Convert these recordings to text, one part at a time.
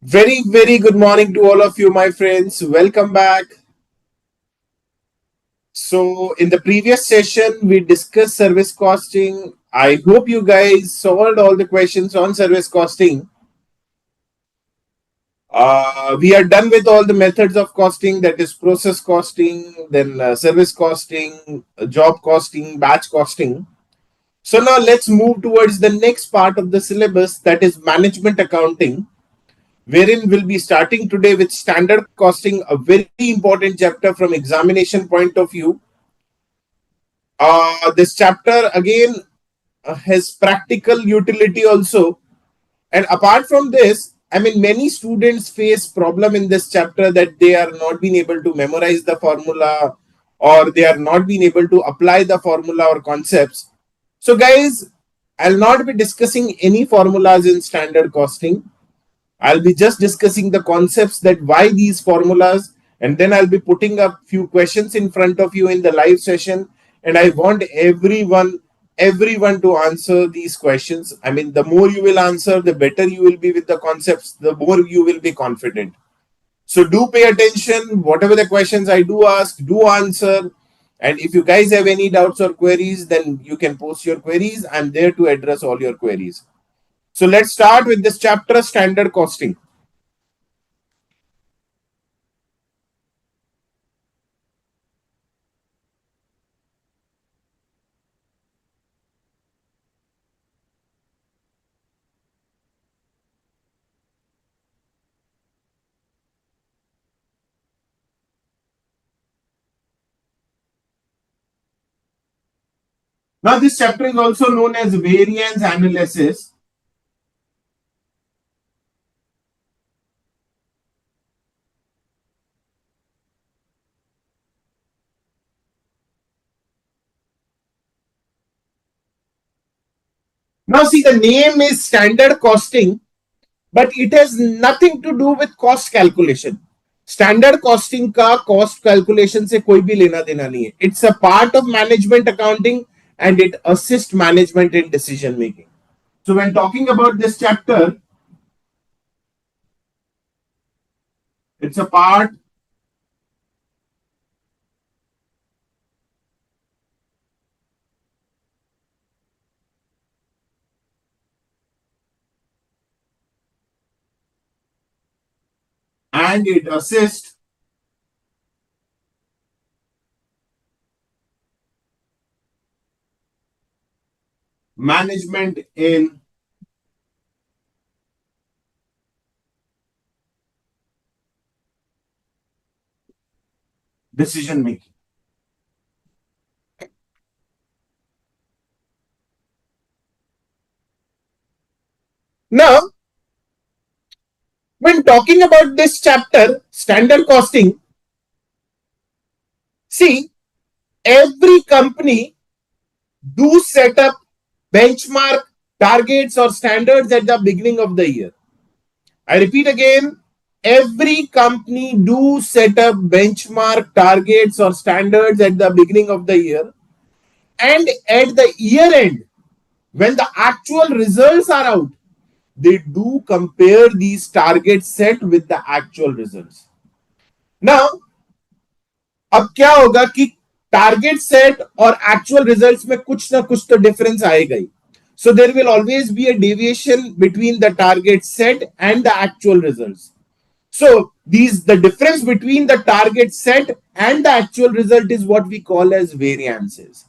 Very good morning to all of you, my friends. Welcome back. So, in the previous session, we discussed service costing. I hope you guys solved all the questions on service costing. We are done with all the methods of costing, that is process costing, then service costing, job costing, batch costing. So, now let's move towards the next part of the syllabus, that is management accounting, wherein we'll be starting today with standard costing, a very important chapter from examination point of view. This chapter again has practical utility also, and apart from this, I mean, many students face problem in this chapter that they are not being able to memorize the formula, or they are not being able to apply the formula or concepts. So guys, I'll not be discussing any formulas in standard costing. I'll be just discussing the concepts, that why these formulas, and then I'll be putting up few questions in front of you in the live session, and I want everyone to answer these questions. I mean, the more you will answer, the better you will be with the concepts, the more you will be confident. So do pay attention. Whatever the questions I do ask, do answer. And if you guys have any doubts or queries, then you can post your queries. I'm there to address all your queries. So let's start with this chapter, standard costing. Now, this chapter is also known as variance analysis. Now, see, the name is standard costing, but it has nothing to do with cost calculation. Standard costing का cost calculation से कोई भी लेना देना नहीं है. It's a part of management accounting and it assists management in decision making. So when talking about this chapter, it's a part and it assists management in decision making. Now, when talking about this chapter, standard costing, see, every company do set up benchmark targets or standards at the beginning of the year. I repeat again, every company do set up benchmark targets or standards at the beginning of the year, and at the year end, when the actual results are out, they do compare these targets set with the actual results. Now, अब क्या होगा कि target set और actual results में कुछ ना कुछ तो डिफरेंस आएगा ही. So there will always be a deviation between the target set and the actual results. So the difference between the target set and the actual result is what we call as variances.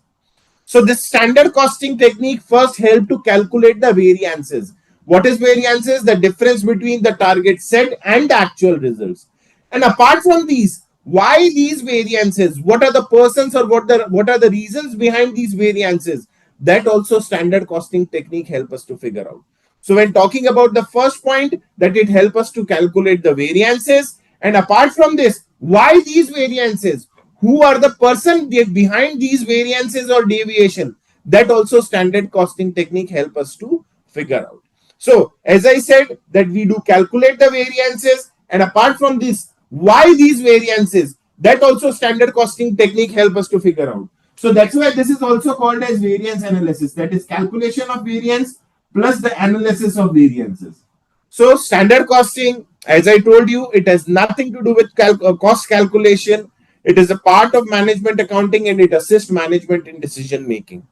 So this standard costing technique first help to calculate the variances. What is variances? The difference between the target set and the actual results. And apart from these, why these variances? What are the persons, or what are the reasons behind these variances? That also standard costing technique help us to figure out. So when talking about the first point, that it help us to calculate the variances, and apart from this, why these variances? Who are the person behind these variances or deviation? That also standard costing technique help us to figure out. So as I said, that we do calculate the variances, and apart from this, why these variances? That also standard costing technique help us to figure out. So that's why this is also called as variance analysis. That is calculation of variance plus the analysis of variances. So standard costing, As I told you, it has nothing to do with cost calculation. It is a part of management accounting and it assists management in decision making.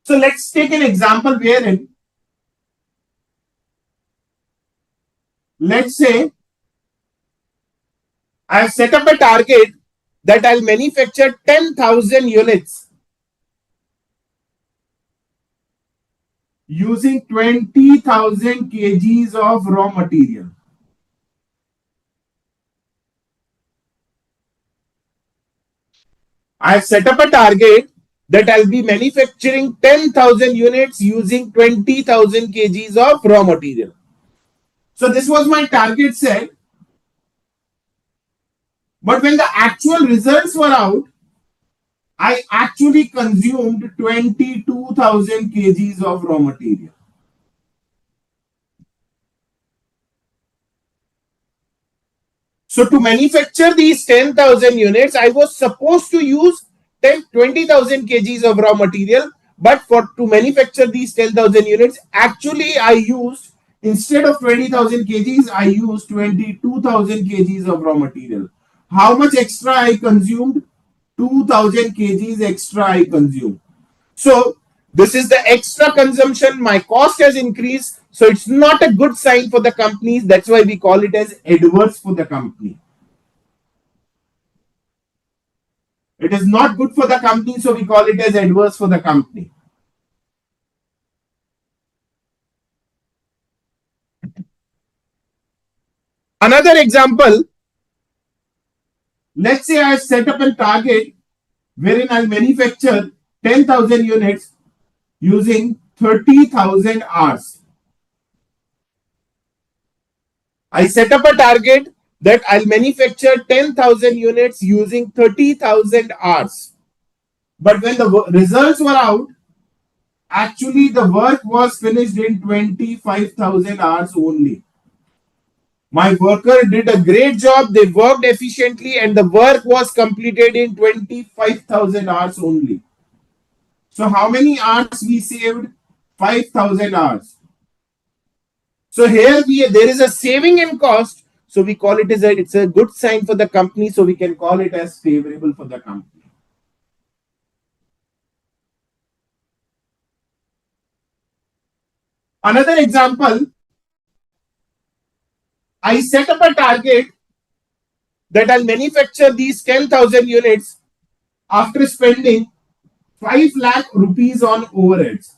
So let's take an example wherein, let's say I've set up a target that I'll manufacture 10,000 units using 20,000 kgs of raw material. I've set up a target that I'll be manufacturing 10,000 units using 20,000 kgs of raw material. So this was my target set. But when the actual results were out, I actually consumed 22,000 kgs of raw material. So to manufacture these 10,000 units, I was supposed to use 20,000 kgs of raw material. But to manufacture these 10,000 units, actually I used, instead of 20,000 kgs, I used 22,000 kgs of raw material. How much extra I consumed? 2,000 kgs extra I consumed. So this is the extra consumption. My cost has increased. So it's not a good sign for the companies. That's why we call it as adverse for the company. It is not good for the company. So we call it as adverse for the company. Another example, let's say I set up a target wherein I'll manufacture 10,000 units using 30,000 hours. I set up a target that I'll manufacture 10,000 units using 30,000 hours. But when the results were out, actually the work was finished in 25,000 hours only. My worker did a great job, they worked efficiently, and the work was completed in 25,000 hours only. So how many hours we saved? 5,000 hours. So here there is a saving in cost. So we call it as it's a good sign for the company. So we can call it as favorable for the company. Another example, I set up a target that I'll manufacture these 10,000 units after spending 5 lakh rupees on overheads.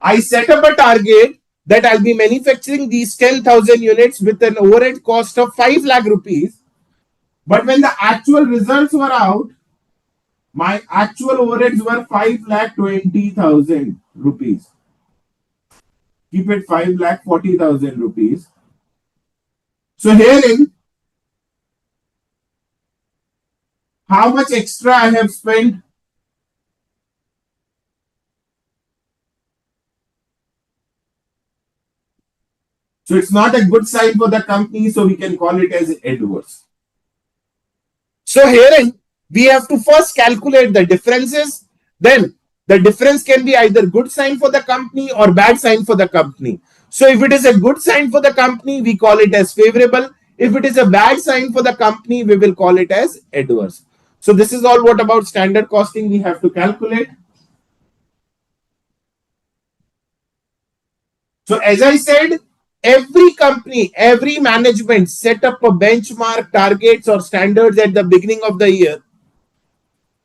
I set up a target that I'll be manufacturing these 10,000 units with an overhead cost of 5 lakh rupees. But when the actual results were out, my actual overheads were 5,20,000 rupees. Keep it 5,40,000 rupees. So herein, how much extra I have spent? So it's not a good sign for the company, so we can call it as adverse. So herein, we have to first calculate the differences. Then the difference can be either good sign for the company or bad sign for the company. So if it is a good sign for the company, we call it as favorable. If it is a bad sign for the company, we will call it as adverse. So this is all what about standard costing we have to calculate. So as I said, every company, every management set up a benchmark, targets or standards at the beginning of the year.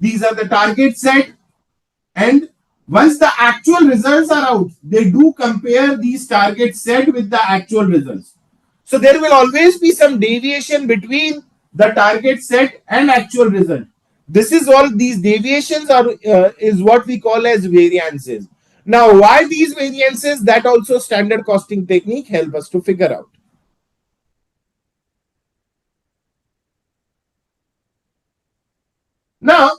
These are the targets set, and once the actual results are out, they do compare these targets set with the actual results. So there will always be some deviation between the target set and actual result. This is all, these deviations are is what we call as variances. Now, why these variances? That also standard costing technique help us to figure out. Now,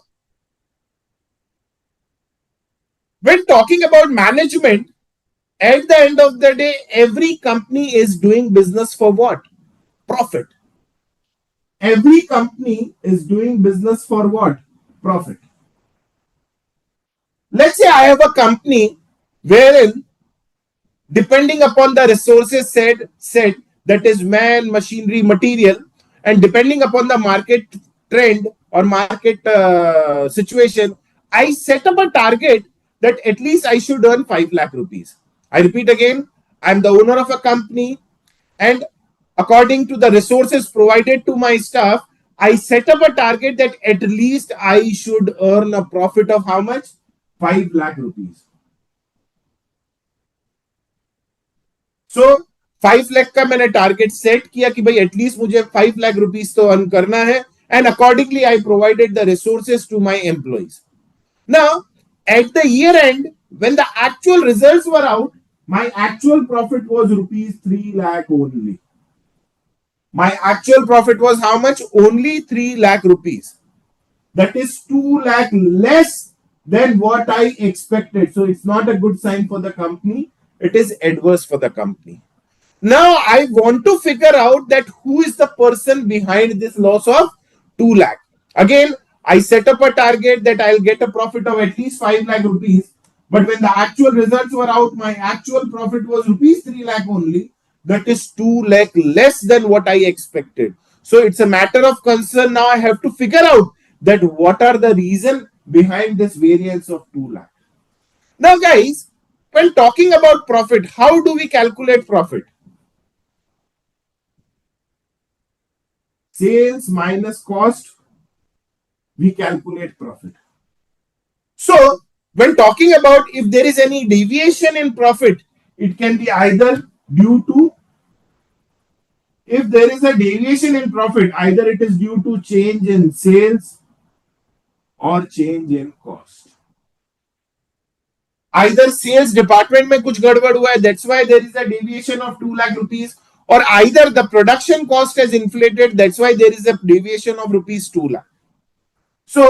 when talking about management, at the end of the day, every company is doing business for what? Profit. Every company is doing business for what? Profit. Let's say I have a company wherein, depending upon the resources said, that is man, machinery, material, and depending upon the market trend or market situation, I set up a target that at least I should earn 5 lakh rupees. I repeat again, I'm the owner of a company, and according to the resources provided to my staff, I set up a target that at least I should earn a profit of how much? 5 lakh rupees. सो 5 लाख का मैंने target set किया कि भाई at least मुझे 5 lakh rupees तो earn करना है, and accordingly I provided the resources to my employees. Now at the year end, when the actual results were out, my actual profit was rupees 3 lakh only. My actual profit was how much? Only 3 lakh rupees. That is 2 lakh less than what I expected. So it's not a good sign for the company. It is adverse for the company. Now I want to figure out that who is the person behind this loss of 2 lakh. Again, I set up a target that I'll get a profit of at least 5 lakh rupees. But when the actual results were out, my actual profit was rupees 3 lakh only. That is 2 lakh less than what I expected. So it's a matter of concern. Now I have to figure out that what are the reason behind this variance of 2 lakh. Now guys, when talking about profit, how do we calculate profit? Sales minus cost, we calculate profit. So, when talking about if there is any deviation in profit, it can be either due to, if there is a deviation in profit, either it is due to change in sales or change in cost. Either sales department में कुछ गड़बड़ हुआ है, that's why there is a deviation of 2 lakh rupees, or either the production cost has inflated, that's why there is a deviation of rupees 2 lakh. So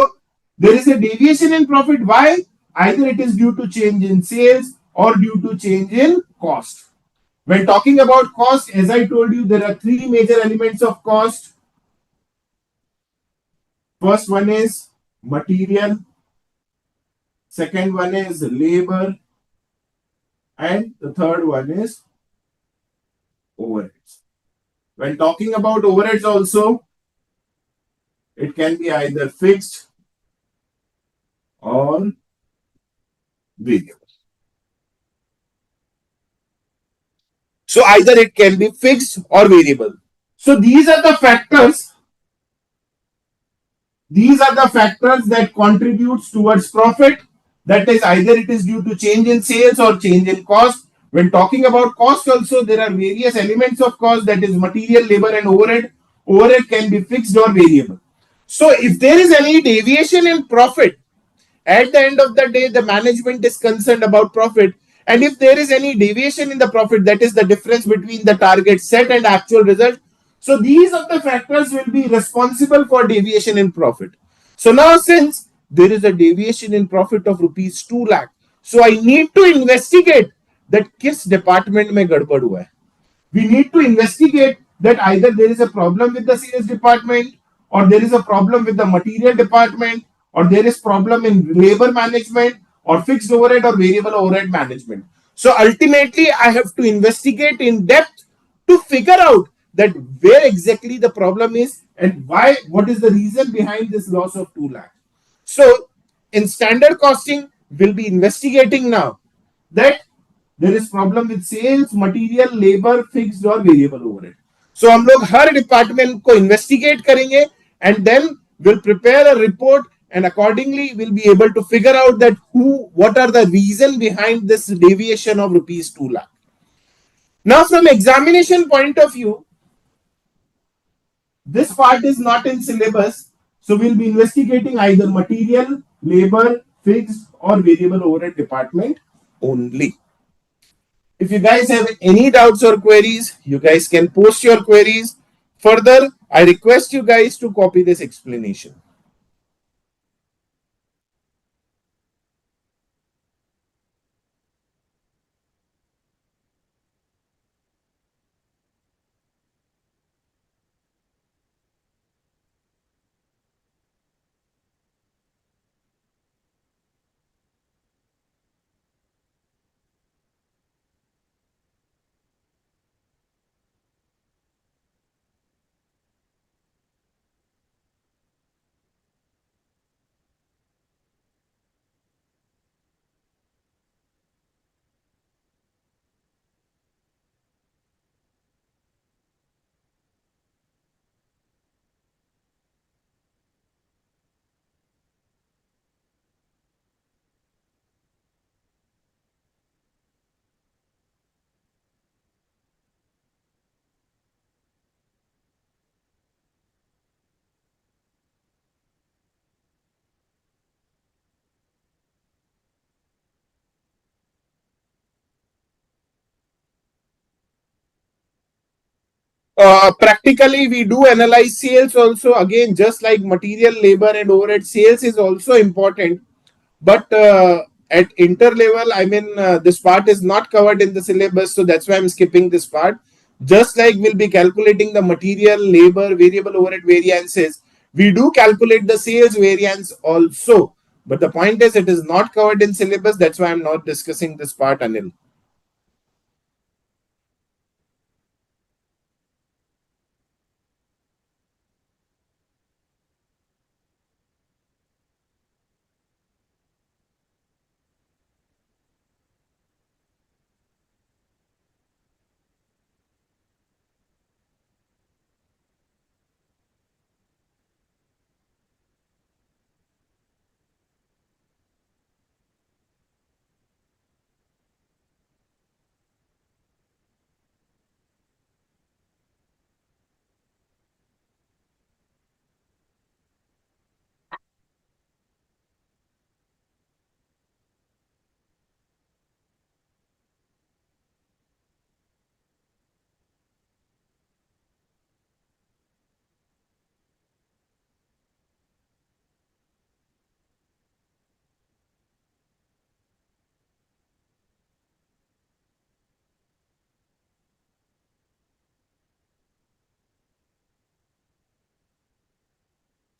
there is a deviation in profit. Why? Either it is due to change in sales or due to change in cost. When talking about cost, as I told you, there are three major elements of cost. First one is material, second one is labor, and the third one is overheads. When talking about overheads also, it can be either fixed or variable. So either it can be fixed or variable. So these are the factors. These are the factors that contributes towards profit. That is either it is due to change in sales or change in cost. When talking about cost also, there are various elements of cost, that is material, labor and overhead. Overhead can be fixed or variable. So if there is any deviation in profit, at the end of the day, the management is concerned about profit. And if there is any deviation in the profit, that is the difference between the target set and actual result. So these are the factors will be responsible for deviation in profit. So now since there is a deviation in profit of rupees 2 lakh, so I need to investigate that किस department में गड़बड़ हुआ है. We need to investigate that either there is a problem with the sales department, or there is a problem with the material department, or there is problem in labor management, or fixed overhead or variable overhead management. So ultimately I have to investigate in depth to figure out that where exactly the problem is and why, what is the reason behind this loss of 2 lakh. So in standard costing, we'll be investigating now that there is problem with sales, material, labor, fixed और variable overhead. So हम लोग हर department को investigate करेंगे and then we'll prepare a report, and accordingly we'll be able to figure out that what are the reason behind this deviation of rupees 2 lakh. Now from examination point of view, this part is not in syllabus, so we'll be investigating either material, labor, fixed or variable overhead department only. If you guys have any doubts or queries, you guys can post your queries. Further, I request you guys to copy this explanation. Practically, we do analyze sales also. Again, just like material, labor, and overhead, sales is also important. But at inter level, I mean, this part is not covered in the syllabus, so that's why I'm skipping this part. Just like we'll be calculating the material, labor, variable overhead variances, we do calculate the sales variance also. But the point is, it is not covered in syllabus. That's why I'm not discussing this part, Anil.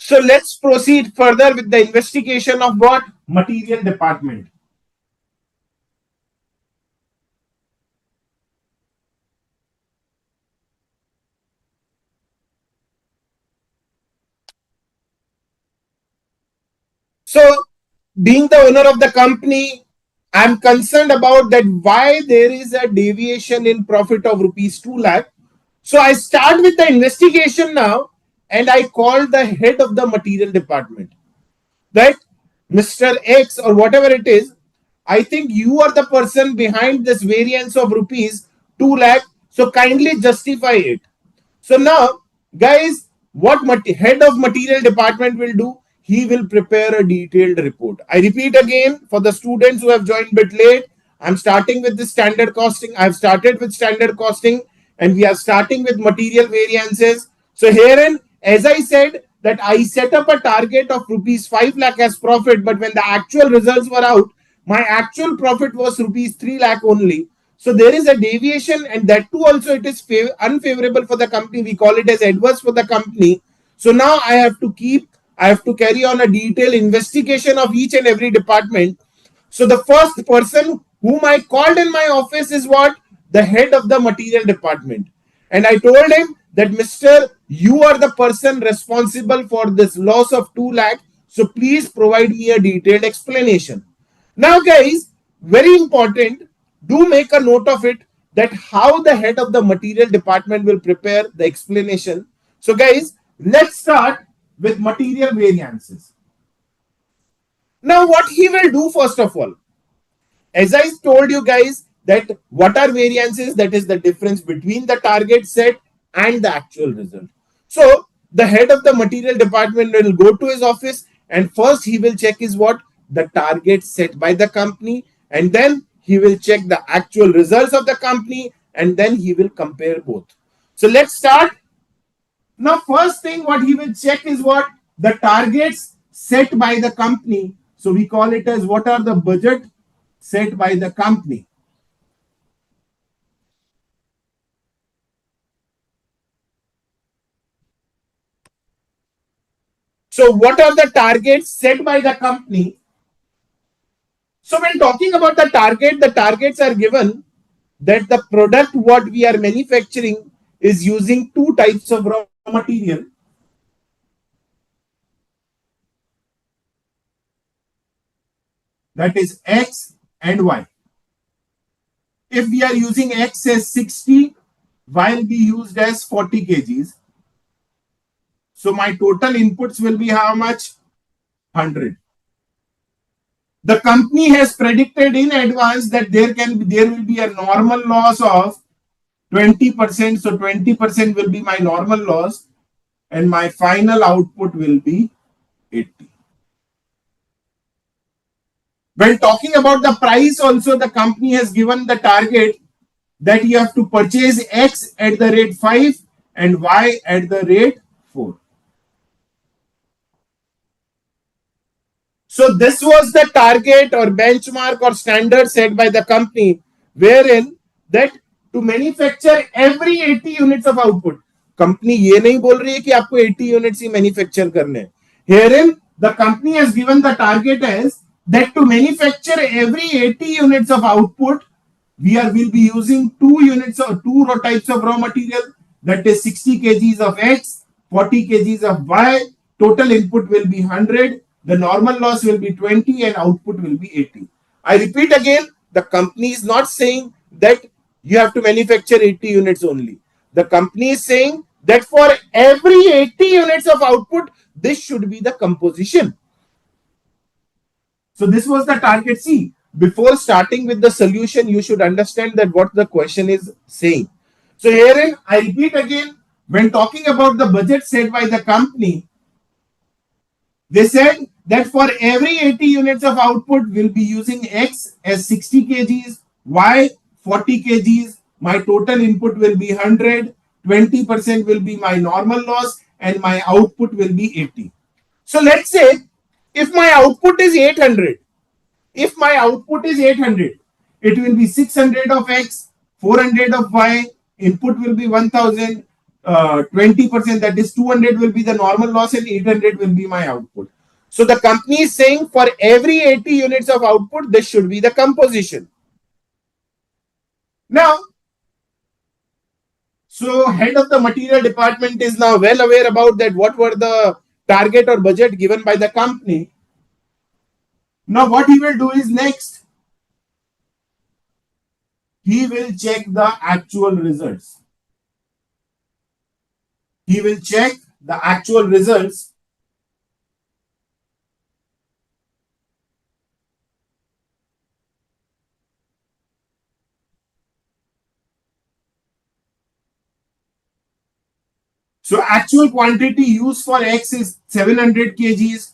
So let's proceed further with the investigation of what? Material department. So, being the owner of the company, I'm concerned about that why there is a deviation in profit of rupees 2 lakh. So I start with the investigation now and I call the head of the material department, right? Mr. X or whatever it is. I think you are the person behind this variance of rupees 2 lakh. So kindly justify it. So now, guys, what head of material department will do? He will prepare a detailed report. I repeat again for the students who have joined a bit late. I'm starting with the standard costing. I've started with standard costing and we are starting with material variances. So herein, as I said, that I set up a target of rupees 5 lakh as profit, but when the actual results were out, my actual profit was rupees 3 lakh only. So there is a deviation, and that too also it is unfavorable for the company. We call it as adverse for the company. So now I have to carry on a detailed investigation of each and every department. So the first person whom I called in my office is what? The head of the material department. And I told him that, Mr. You are the person responsible for this loss of 2 lakh. So please provide me a detailed explanation. Now, guys, very important, do make a note of it that how the head of the material department will prepare the explanation. So, guys, let's start with material variances. Now, what he will do, first of all, as I told you guys, that what are variances? That is the difference between the target set and the actual result. So the head of the material department will go to his office and first he will check is what? The target set by the company, and then he will check the actual results of the company, and then he will compare both. So let's start. Now, first thing what he will check is what? The targets set by the company. So we call it as what are the budget set by the company. So what are the targets set by the company? So when talking about the targets are given that the product what we are manufacturing is using two types of raw material. That is X and Y. If we are using X as 60, Y will be used as 40 kgs. So my total inputs will be how much? 100. The company has predicted in advance that there will be a normal loss of 20%. So 20% will be my normal loss, and my final output will be 80. When talking about the price, also the company has given the target that you have to purchase X at the rate 5 and Y at the rate 4. So this was the target or benchmark or standard set by the company, wherein that to manufacture every 80 units of output. Company ये नहीं बोल रही है कि आपको 80 units ही manufacture करने हैं. Herein the company has given the target as that to manufacture every 80 units of output, will be using two types of raw material, that is 60 kgs of X, 40 kgs of Y. Total input will be 100, the normal loss will be 20, and output will be 80. I repeat again, the company is not saying that you have to manufacture 80 units only. The company is saying that for every 80 units of output, this should be the composition. So this was the target. See, before starting with the solution, you should understand that what the question is saying. So herein, I repeat again, when talking about the budget set by the company, they said that for every 80 units of output, we'll be using X as 60 kgs, Y 40 kgs, my total input will be 100, 20% will be my normal loss, and my output will be 80. So let's say if my output is 800, it will be 600 of X, 400 of Y, input will be 1000, 20%, that is 200 will be the normal loss, and 800 will be my output. So the company is saying for every 80 units of output, this should be the composition. Now, so head of the material department is now well aware about that what were the target or budget given by the company. Now what he will do is next, he will check the actual results. He will check the actual results. So actual quantity used for X is 700 kgs.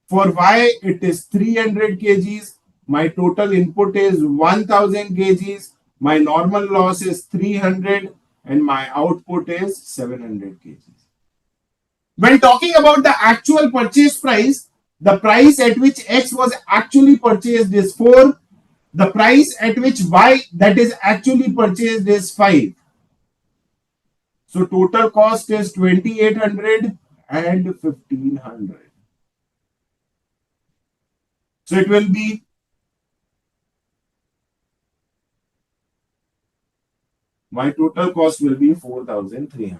For Y, it is 300 kgs. My total input is 1000 kgs. My normal loss is 300 and my output is 700 kgs. When talking about the actual purchase price, the price at which X was actually purchased is 4. The price at which Y that is actually purchased is 5. So total cost is 2800 and 1500. So it will be my total cost will be 4300.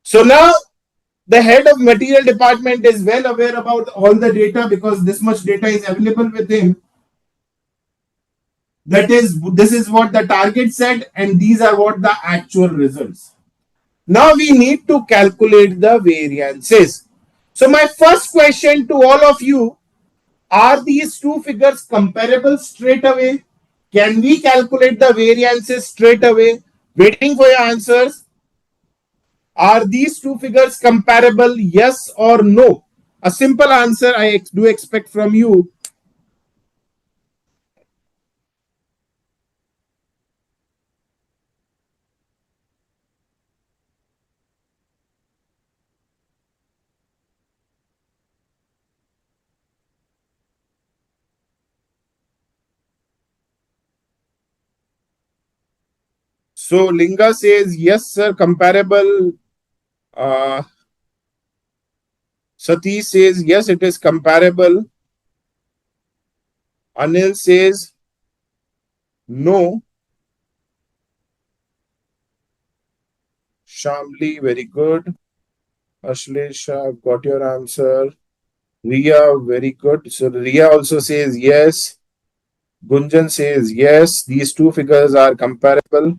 So now the head of material department is well aware about all the data because this much data is available with him. That is, this is what the target said and these are what the actual results. Now we need to calculate the variances. So my first question to all of you, are these two figures comparable straight away? Can we calculate the variances straight away? Waiting for your answers. Are these two figures comparable? Yes or no? A simple answer I do expect from you. So Linga says yes, sir, comparable. Satish says yes, it is comparable. Anil says no. Shamli, very good. Ashlesha, got your answer. Ria, very good. So Ria also says yes. Gunjan says yes. These two figures are comparable.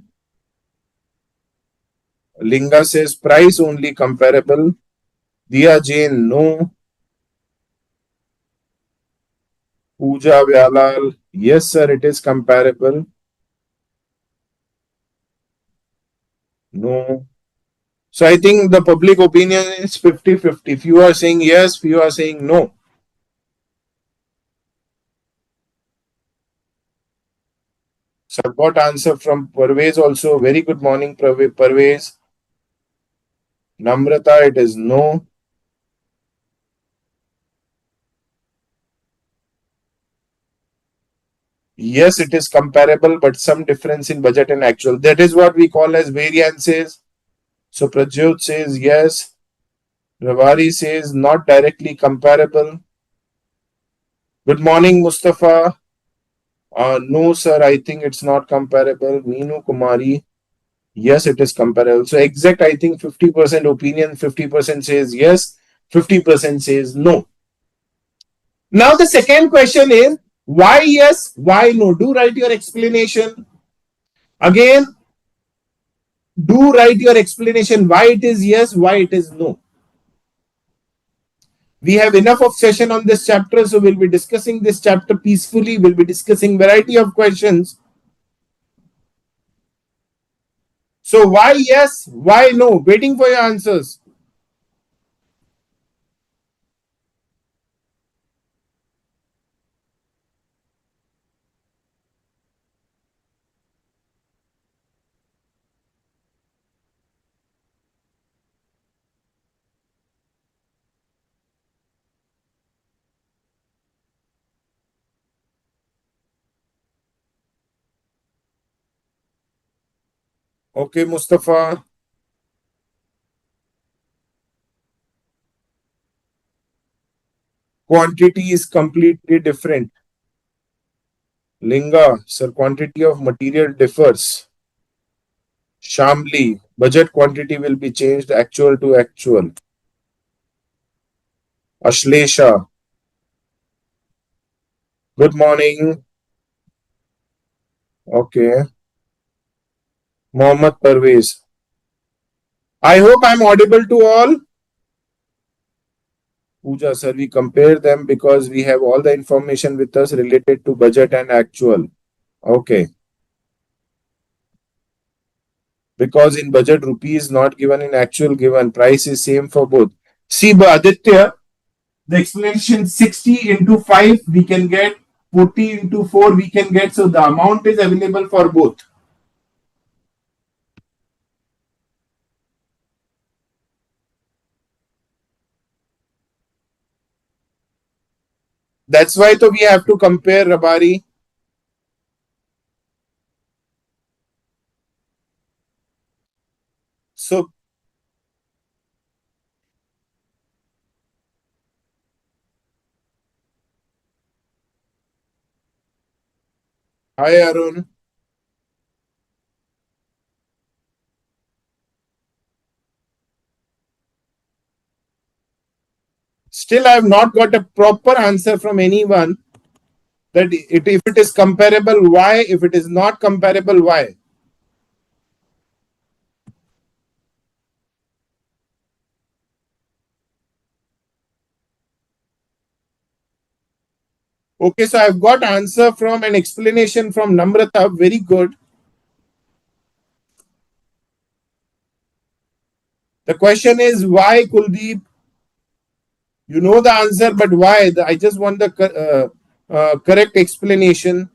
Linga says price only comparable. Diya Jain, no. Pooja Vyalal, yes, sir, it is comparable. No. So I think the public opinion is 50-50. Few are saying yes, few are saying no. So I've got answer from Parvez also. Very good morning, Parvez. Namrata, it is no. Yes, it is comparable, but some difference in budget and actual. That is what we call as variances. So Prajyot says yes. Ravari says not directly comparable. Good morning, Mustafa. No, sir, I think it's not comparable. Meenu Kumari, yes, it is comparable. So exact, I think 50% opinion, 50% says yes, 50% says no. Now the second question is why yes, why no? Do write your explanation. Again, do write your explanation why it is yes, why it is no. We have enough of session on this chapter, so we'll be discussing this chapter peacefully. We'll be discussing variety of questions. So why yes, why no? Waiting for your answers. Okay, Mustafa. Quantity is completely different. Linga, sir, quantity of material differs. Shamli, budget quantity will be changed actual to actual. Ashlesha, good morning. Okay. Mohammed Parvez. I hope I'm audible to all. Pooja, sir, we compare them because we have all the information with us related to budget and actual. Okay. Because in budget, rupee is not given, in actual given. Price is same for both. See, Aditya, the explanation 60 into 5 we can get, 40 into 4 we can get. So the amount is available for both. That's why we have to compare, Rabari. So, hi Arun. Still, I have not got a proper answer from anyone that if it is comparable, why? If it is not comparable, why? Okay, so I've got answer from an explanation from Namrata. Very good. The question is why, Kuldeep? You know the answer, but why? I just want the correct explanation.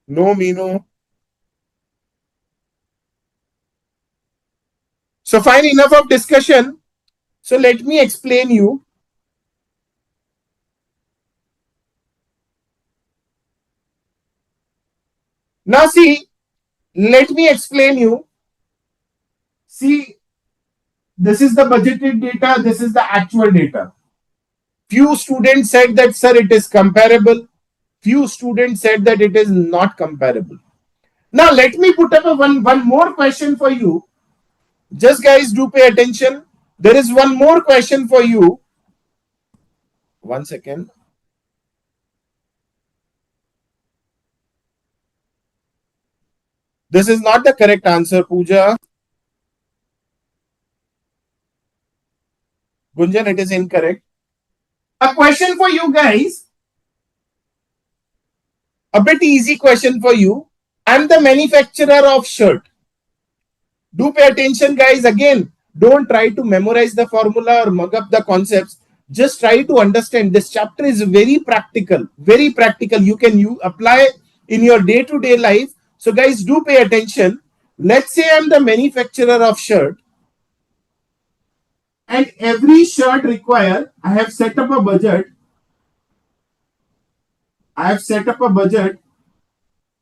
No, Mino. So fine, enough of discussion. So let me explain you. Now see, let me explain you. See, this is the budgeted data, this is the actual data. Few students said that, sir, it is comparable. Few students said that it is not comparable. Now let me put up one more question for you. Just guys, do pay attention. There is one more question for you. 1 second. This is not the correct answer, Pooja. Gunjan, it is incorrect. A question for you guys. A bit easy question for you. I'm the manufacturer of shirt. Do pay attention, guys. Again, don't try to memorize the formula or mug up the concepts. just try to understand. This chapter is very practical, very practical. You can apply in your day-to-day life. So guys, do pay attention. Let's say I'm the manufacturer of shirt, and every shirt require, I have set up a budget.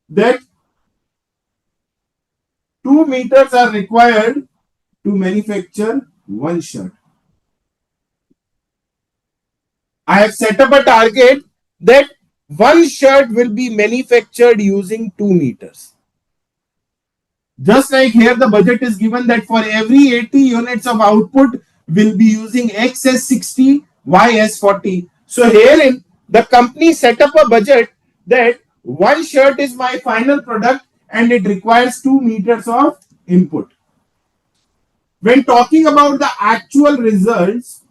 That 2 meters are required to manufacture one shirt. I have set up a target that one shirt will be manufactured using 2 meters. Just like here, the budget is given that for every 80 units of output, will be using X as 60, Y as 40. So herein, the company set up a budget that one shirt is my final product and it requires 2 meters of input. When talking about the actual results,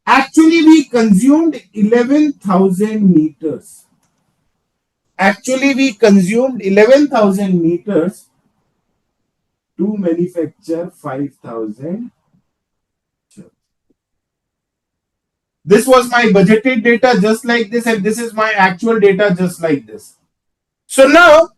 actually we consumed 11,000 meters. Actually, we consumed 11,000 meters to manufacture 5,000 shirts. This was my budgeted data just like this, and this is my actual data just like this. So now,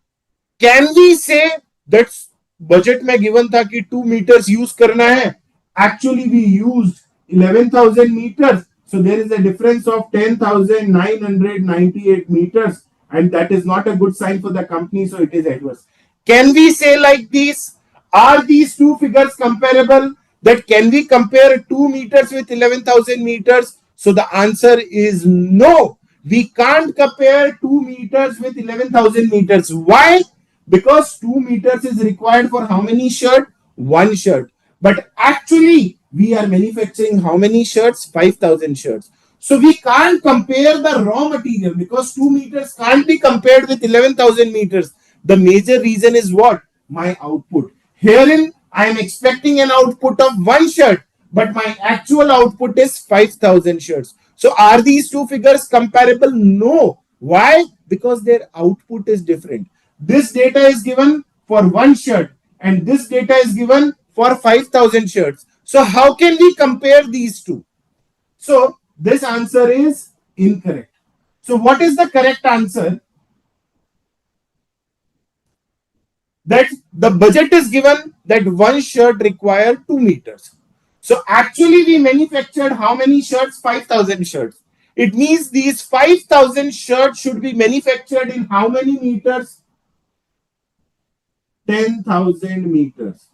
can we say that budget में given था कि 2 meters use करना है? Actually, we used 11,000 meters. So there is a difference of 10,998 meters. And that is not a good sign for the company, so it is adverse. Can we say like this? Are these two figures comparable? That can we compare 2 meters with 11,000 meters? So the answer is no. We can't compare 2 meters with 11,000 meters. Why? Because 2 meters is required for how many shirts? One shirt. But actually, we are manufacturing how many shirts? 5,000 shirts. So we can't compare the raw material because 2 meters can't be compared with 11,000 meters. The major reason is what? My output. Herein, I am expecting an output of one shirt, but my actual output is 5,000 shirts. So are these two figures comparable? No. Why? Because their output is different. This data is given for one shirt and this data is given for 5,000 shirts. So how can we compare these two? So this answer is incorrect. So what is the correct answer? That the budget is given that one shirt requires 2 meters. So actually we manufactured how many shirts? 5,000 shirts. It means these 5,000 shirts should be manufactured in how many meters? 10,000 meters.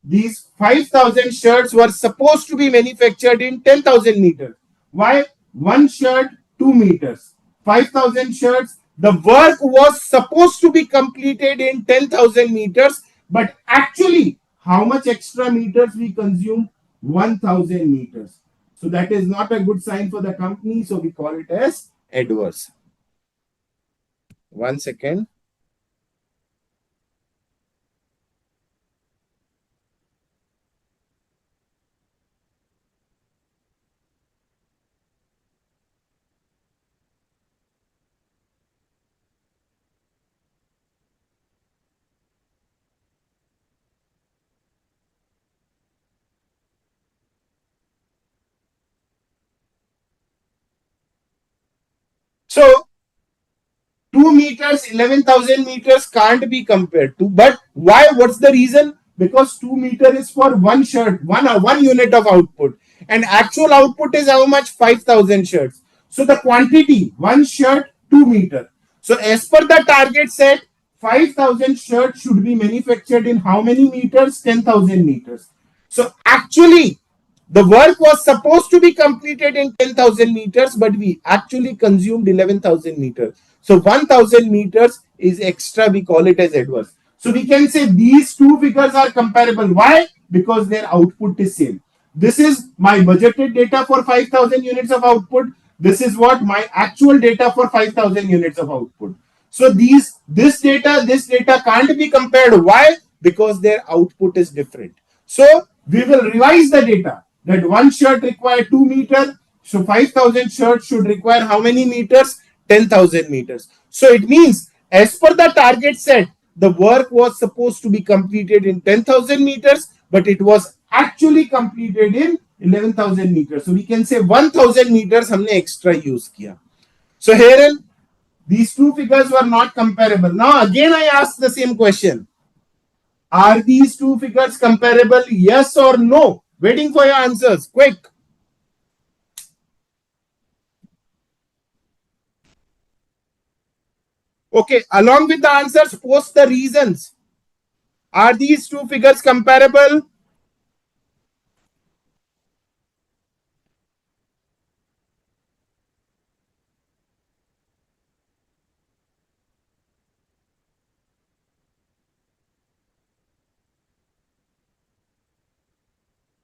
These 5,000 shirts were supposed to be manufactured in 10,000 meters. Why? One shirt, 2 meters. 5,000 shirts. The work was supposed to be completed in 10,000 meters. But actually, how much extra meters we consume? 1,000 meters. So that is not a good sign for the company. So we call it as adverse. 1 second. So 2 meters, 11,000 meters can't be compared to. But why? What's the reason? Because 2 meter is for one shirt, one unit of output. And actual output is how much? 5,000 shirts. So the quantity, one shirt, 2 meter. So as per the target set, 5,000 shirts should be manufactured in how many meters? 10,000 meters. So actually, the work was supposed to be completed in 10,000 meters, but we actually consumed 11,000 meters. So 1,000 meters is extra. We call it as adverse. So we can say these two figures are comparable. Why? Because their output is same. This is my budgeted data for 5,000 units of output. This is what my actual data for 5,000 units of output. So this data can't be compared. Why? Because their output is different. So we will revise the data. That one shirt requires 2 meters. So 5,000 shirts should require how many meters? 10,000 meters. So it means as per the target set, the work was supposed to be completed in 10,000 meters, but it was actually completed in 11,000 meters. So we can say 1,000 meters हमने extra use किया. So herein these two figures were not comparable. Now again I ask the same question. Are these two figures comparable? Yes or no? Waiting for your answers. Quick. Okay, along with the answers, post the reasons. Are these two figures comparable?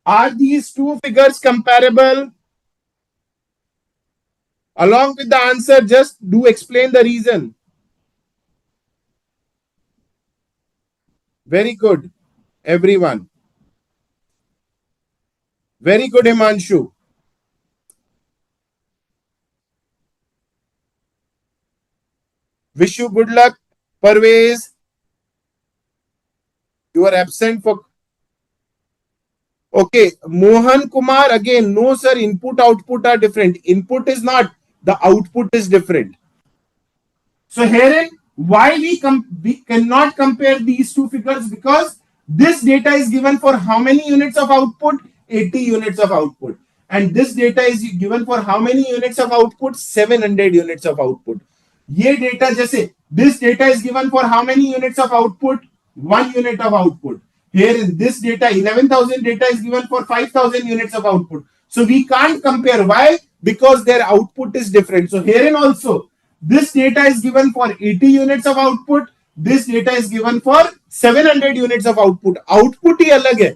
Are these two figures comparable? Along with the answer, just do explain the reason. Very good, everyone. Very good, Himanshu. Wish you good luck, Parvez. You are absent for. Okay, Mohan Kumar again. No, sir. Input output are different. Input is not. The output is different. So herein, why we cannot compare these two figures? Because this data is given for how many units of output? 80 units of output. And this data is given for how many units of output? 700 units of output. ये data जैसे this data is given for how many units of output? 1 unit of output. Here in this data, 11,000 data is given for 5,000 units of output. So we can't compare. Why? Because their output is different. So herein also, this data is given for 80 units of output. This data is given for 700 units of output. Output ही अलग है.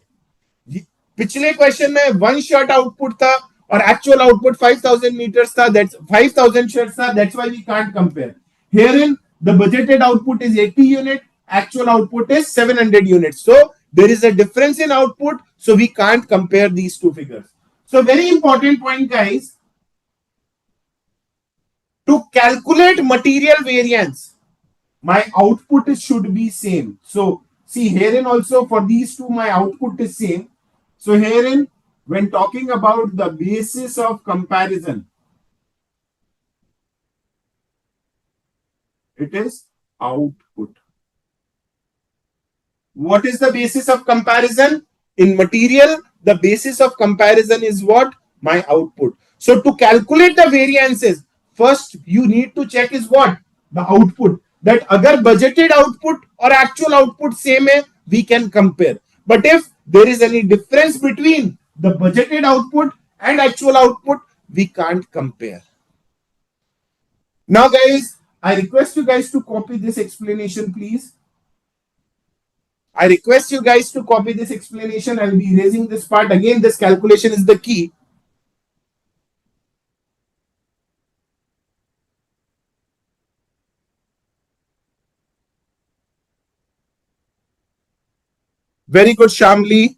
पिछले question में one shot output था और actual output 5,000 meters था. That's 5,000 shots था. That's why we can't compare. Herein, the budgeted output is 80 unit. Actual output is 700 units. So there is a difference in output. So we can't compare these two figures. So very important point, guys. To calculate material variance, my output should be same. So see herein also for these two, my output is same. So herein, when talking about the basis of comparison, it is output. What is the basis of comparison? In material, the basis of comparison is what? My output. So to calculate the variances, first you need to check is what? The output. That agar budgeted output or actual output same hai, we can compare. But if there is any difference between the budgeted output and actual output, we can't compare. Now guys, I request you guys to copy this explanation, please. I request you guys to copy this explanation. I will be erasing this part. Again, this calculation is the key. Very good, Shamli.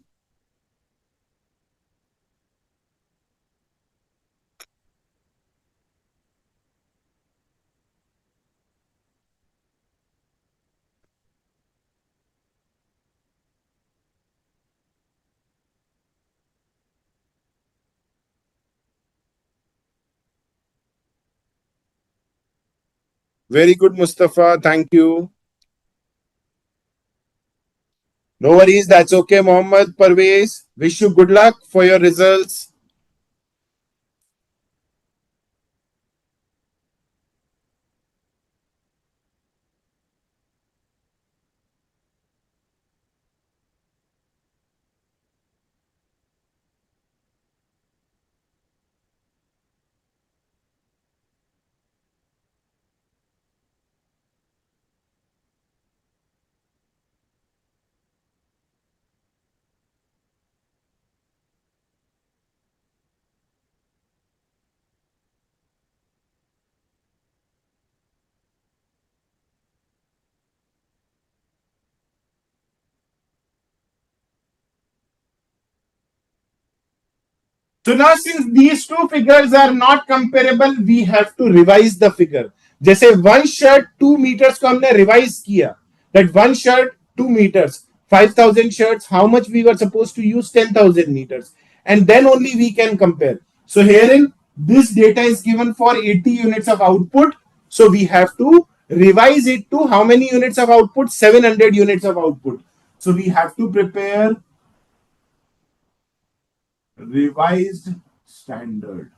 Very good, Mustafa. Thank you. No worries. That's okay, Mohammed Parvez. Wish you good luck for your results. So now since these two figures are not comparable, we have to revise the figure. जैसे one shirt 2 meters को हमने revise किया. That one shirt 2 meters. 5,000 shirts, how much we were supposed to use? 10,000 meters. And then only we can compare. So herein, this data is given for 80 units of output. So we have to revise it to how many units of output? 700 units of output. So we have to prepare revised standard.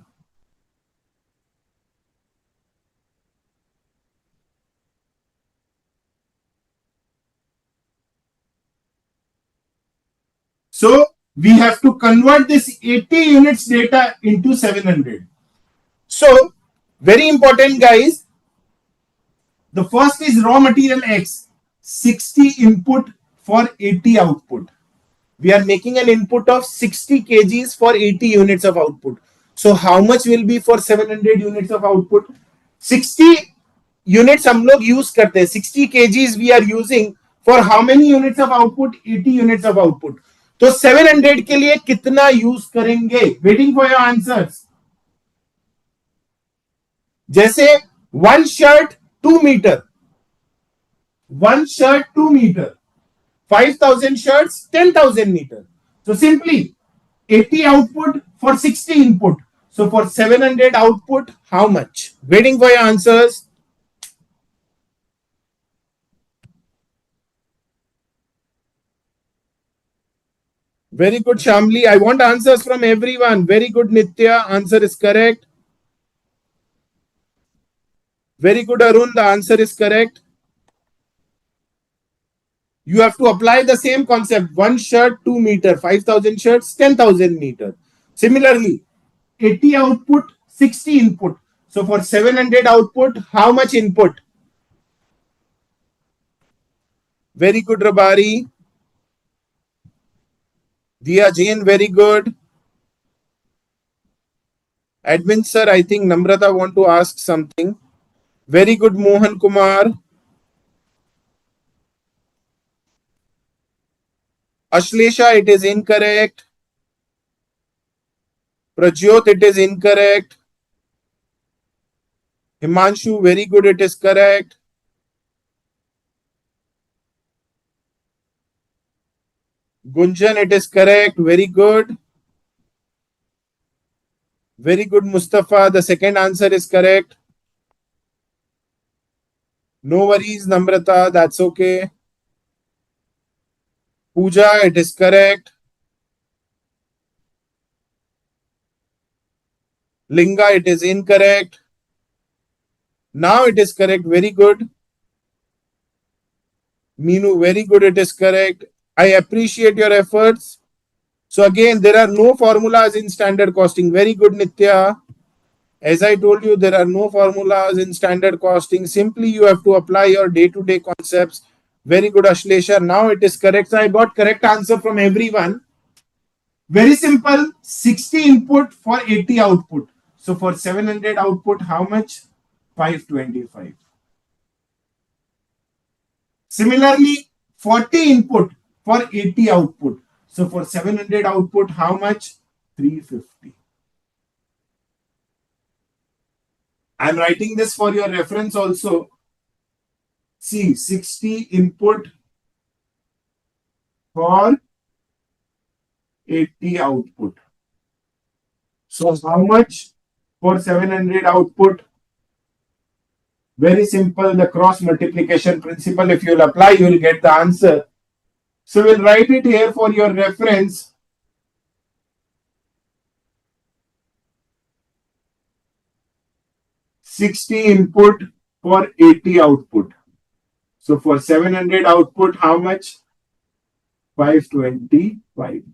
So we have to convert this 80 units data into 700. So very important, guys. The first is raw material X, 60 input for 80 output. We are making an input of 60 kgs for 80 units of output. So how much will be for 700 units of output? 60 units हम लोग use करते हैं. 60 kgs we are using for how many units of output? 80 units of output. तो 700 के लिए कितना use करेंगे? Waiting for your answers. जैसे one shirt 2 metre, one shirt 2 meter, 5,000 shirts 10,000 meter. So simply 80 output for 60 input. So for 700 output, how much? Waiting for your answers. Very good, Shamli. I want answers from everyone. Very good, Nitya. Answer is correct. Very good, Arun. The answer is correct. You have to apply the same concept. One shirt, 2 meter, 5,000 shirts, 10,000 meter. Similarly, 80 output, 60 input. So for 700 output, how much input? Very good, Rabari. Dia Jain, very good. Admin sir, I think Namrata want to ask something. Very good, Mohan Kumar. Ashlesha, it is incorrect. Prajyot, it is incorrect. Himanshu, very good, it is correct. Gunjan, it is correct. Very good. Very good, Mustafa. The second answer is correct. No worries, Namrata. That's okay. Pooja, it is correct. Linga, it is incorrect. Now it is correct. Very good. Meenu, very good. It is correct. I appreciate your efforts. So again, there are no formulas in standard costing. Very good, Nitya. As I told you, there are no formulas in standard costing. Simply you have to apply your day-to-day concepts. Very good, Ashlesha. Now it is correct. So I got correct answer from everyone. Very simple. 60 input for 80 output. So for 700 output, how much? 525. Similarly, 40 input for 80 output. So for 700 output, how much? 350. I'm writing this for your reference also. See, 60 input for 80 output. So how much for 700 output? Very simple, the cross multiplication principle. If you'll apply, you will get the answer. So we'll write it here for your reference. $60 input for 80 output. So for 700 output, how much? 525.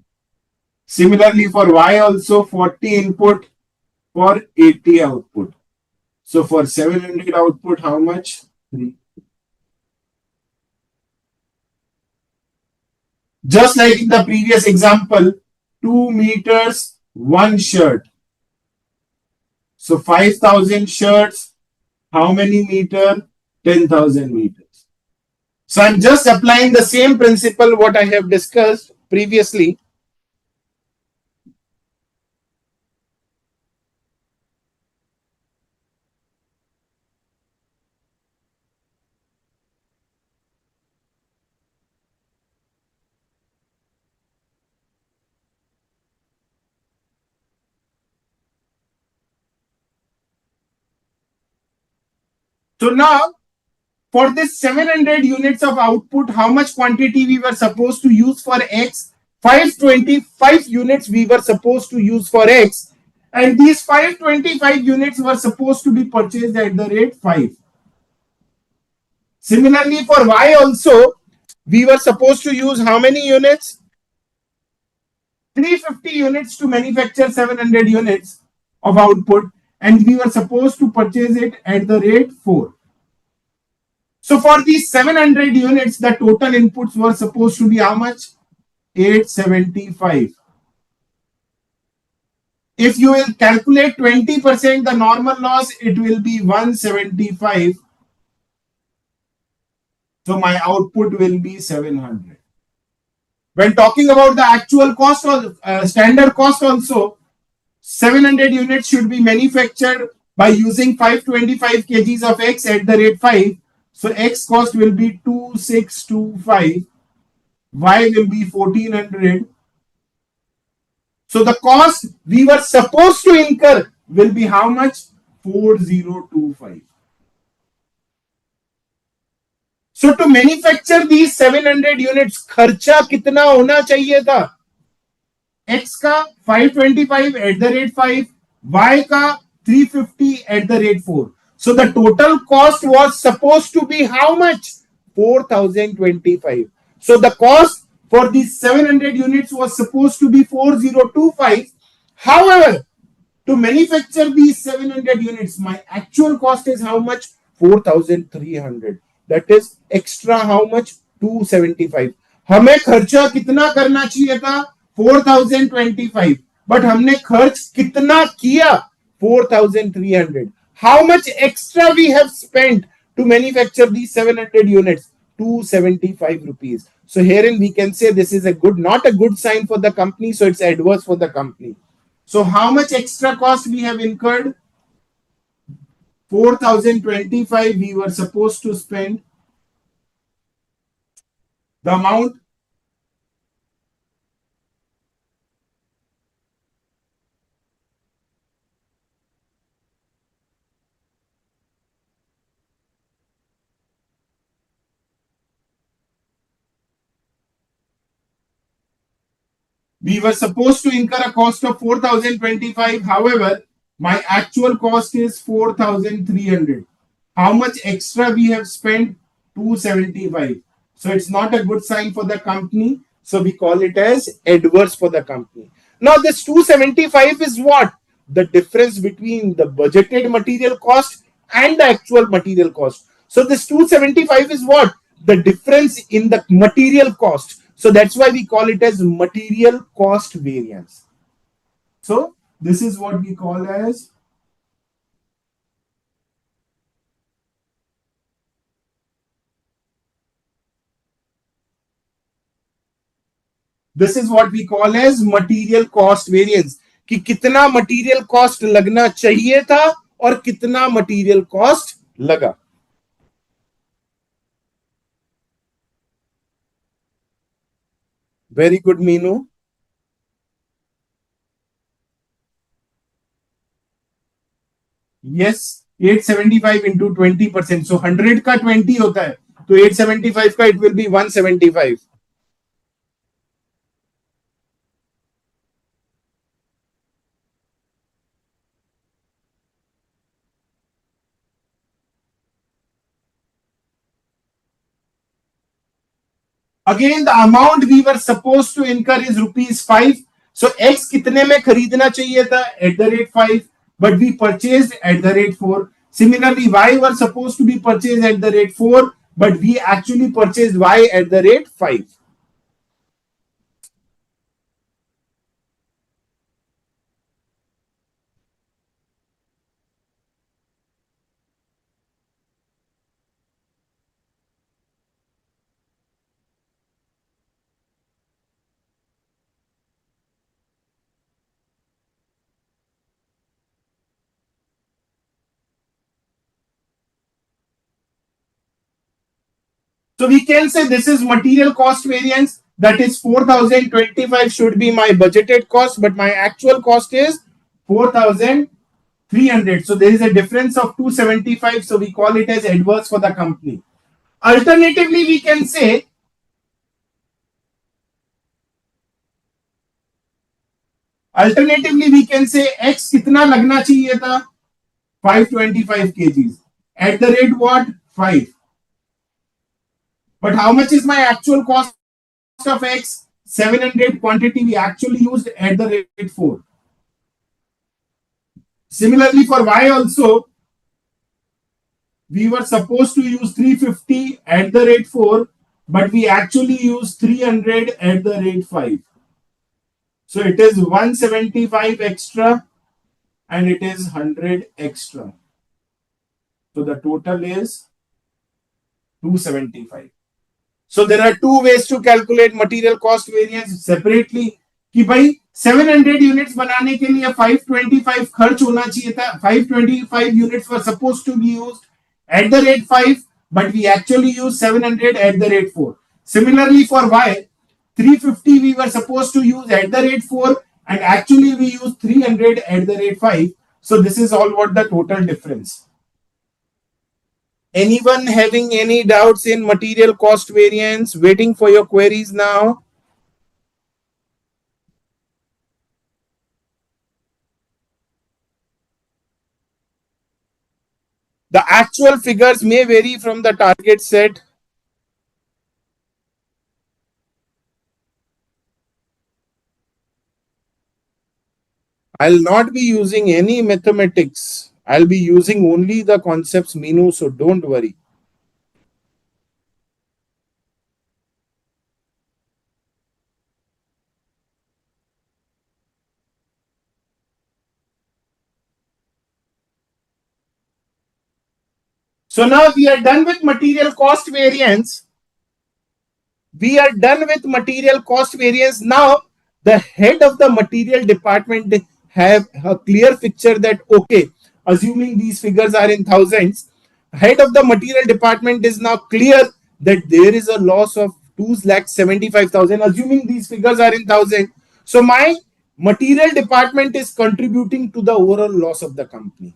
Similarly, for Y also 40 input for 80 output. So for 700 output, how much? 3. Just like in the previous example, 2 meters, 1 shirt. So 5,000 shirts, how many meter? 10,000 meters. So I'm just applying the same principle what I have discussed previously. So now for this 700 units of output, how much quantity we were supposed to use for X? 525 units we were supposed to use for X, and these 525 units were supposed to be purchased at the rate 5. Similarly, for Y also, we were supposed to use how many units? 350 units to manufacture 700 units of output, and we were supposed to purchase it at the rate 4. So for these 700 units, the total inputs were supposed to be how much? 875. If you will calculate 20% the normal loss, it will be 175. So my output will be 700. When talking about the actual cost or standard cost also, 700 units should be manufactured by using 525 kgs of X at the rate 5. So X cost will be 2625. Y will be 1400. So the cost we were supposed to incur will be how much? 4025. So to manufacture these 700 units, खर्चा कितना होना चाहिए था? X का 525 at the rate 5, Y का 350 at the rate 4. So the total cost was supposed to be how much? 4025. So the cost for these 700 units was supposed to be 4025. However, to manufacture these 700 units, my actual cost is how much? 4300. That is extra how much? 275. हमें खर्चा कितना करना चाहिए था? 4025. But हमने खर्च कितना किया? 4300. How much extra we have spent to manufacture these 700 units? 275 rupees. So herein we can say this is a good, not a good sign for the company. So it's adverse for the company. So how much extra cost we have incurred? 4025 we were supposed to spend. The amount we were supposed to incur a cost of 4025. However, my actual cost is 4300. How much extra we have spent? 275. So it's not a good sign for the company. So we call it as adverse for the company. Now this 275 is what? The difference between the budgeted material cost and the actual material cost. So this 275 is what? The difference in the material cost. So that's why we call it as material cost variance. So this is what we call as material cost variance. कि कितना material cost लगना चाहिए था और कितना material cost लगा. Very good, Meenu. Yes, 875 into 20%. So 100 का 20 होता है. तो 875 का it will be 175. Again, the amount we were supposed to incur is rupees 5. So X कितने में खरीदना चाहिए था? At the rate 5, but we purchased at the rate 4. Similarly, Y were supposed to be purchased at the rate 4, but we actually purchased Y at the rate 5. So we can say this is material cost variance. That is 4025 should be my budgeted cost, but my actual cost is 4000. 300. So there is a difference of 275. So we call it as adverse for the company. Alternatively, we can say X कितना लगना चाहिए था 525 kgs at the rate what 5. But how much is my actual cost of X? 700 quantity we actually used at the rate 4. Similarly for Y also, we were supposed to use 350 at the rate 4, but we actually used 300 at the rate 5. So it is 175 extra and it is 100 extra. So the total is 275. So there are two ways to calculate material cost variance separately. कि भाई 700 units बनाने के लिए 525 खर्च होना चाहिए था. 525 units were supposed to be used at the rate 5, but we actually used 700 at the rate 4. Similarly for Y, 350 we were supposed to use at the rate 4 and actually we used 300 at the rate 5. So this is all what the total difference. Anyone having any doubts in material cost variance? Waiting for your queries now. The actual figures may vary from the target set. I'll not be using any mathematics. I'll be using only the concepts Minu, so don't worry. So now we are done with material cost variance. Now the head of the material department have a clear picture that, okay, assuming these figures are in thousands, head of the material department is now clear that there is a loss of 2,75,000, assuming these figures are in thousand. So my material department is contributing to the overall loss of the company.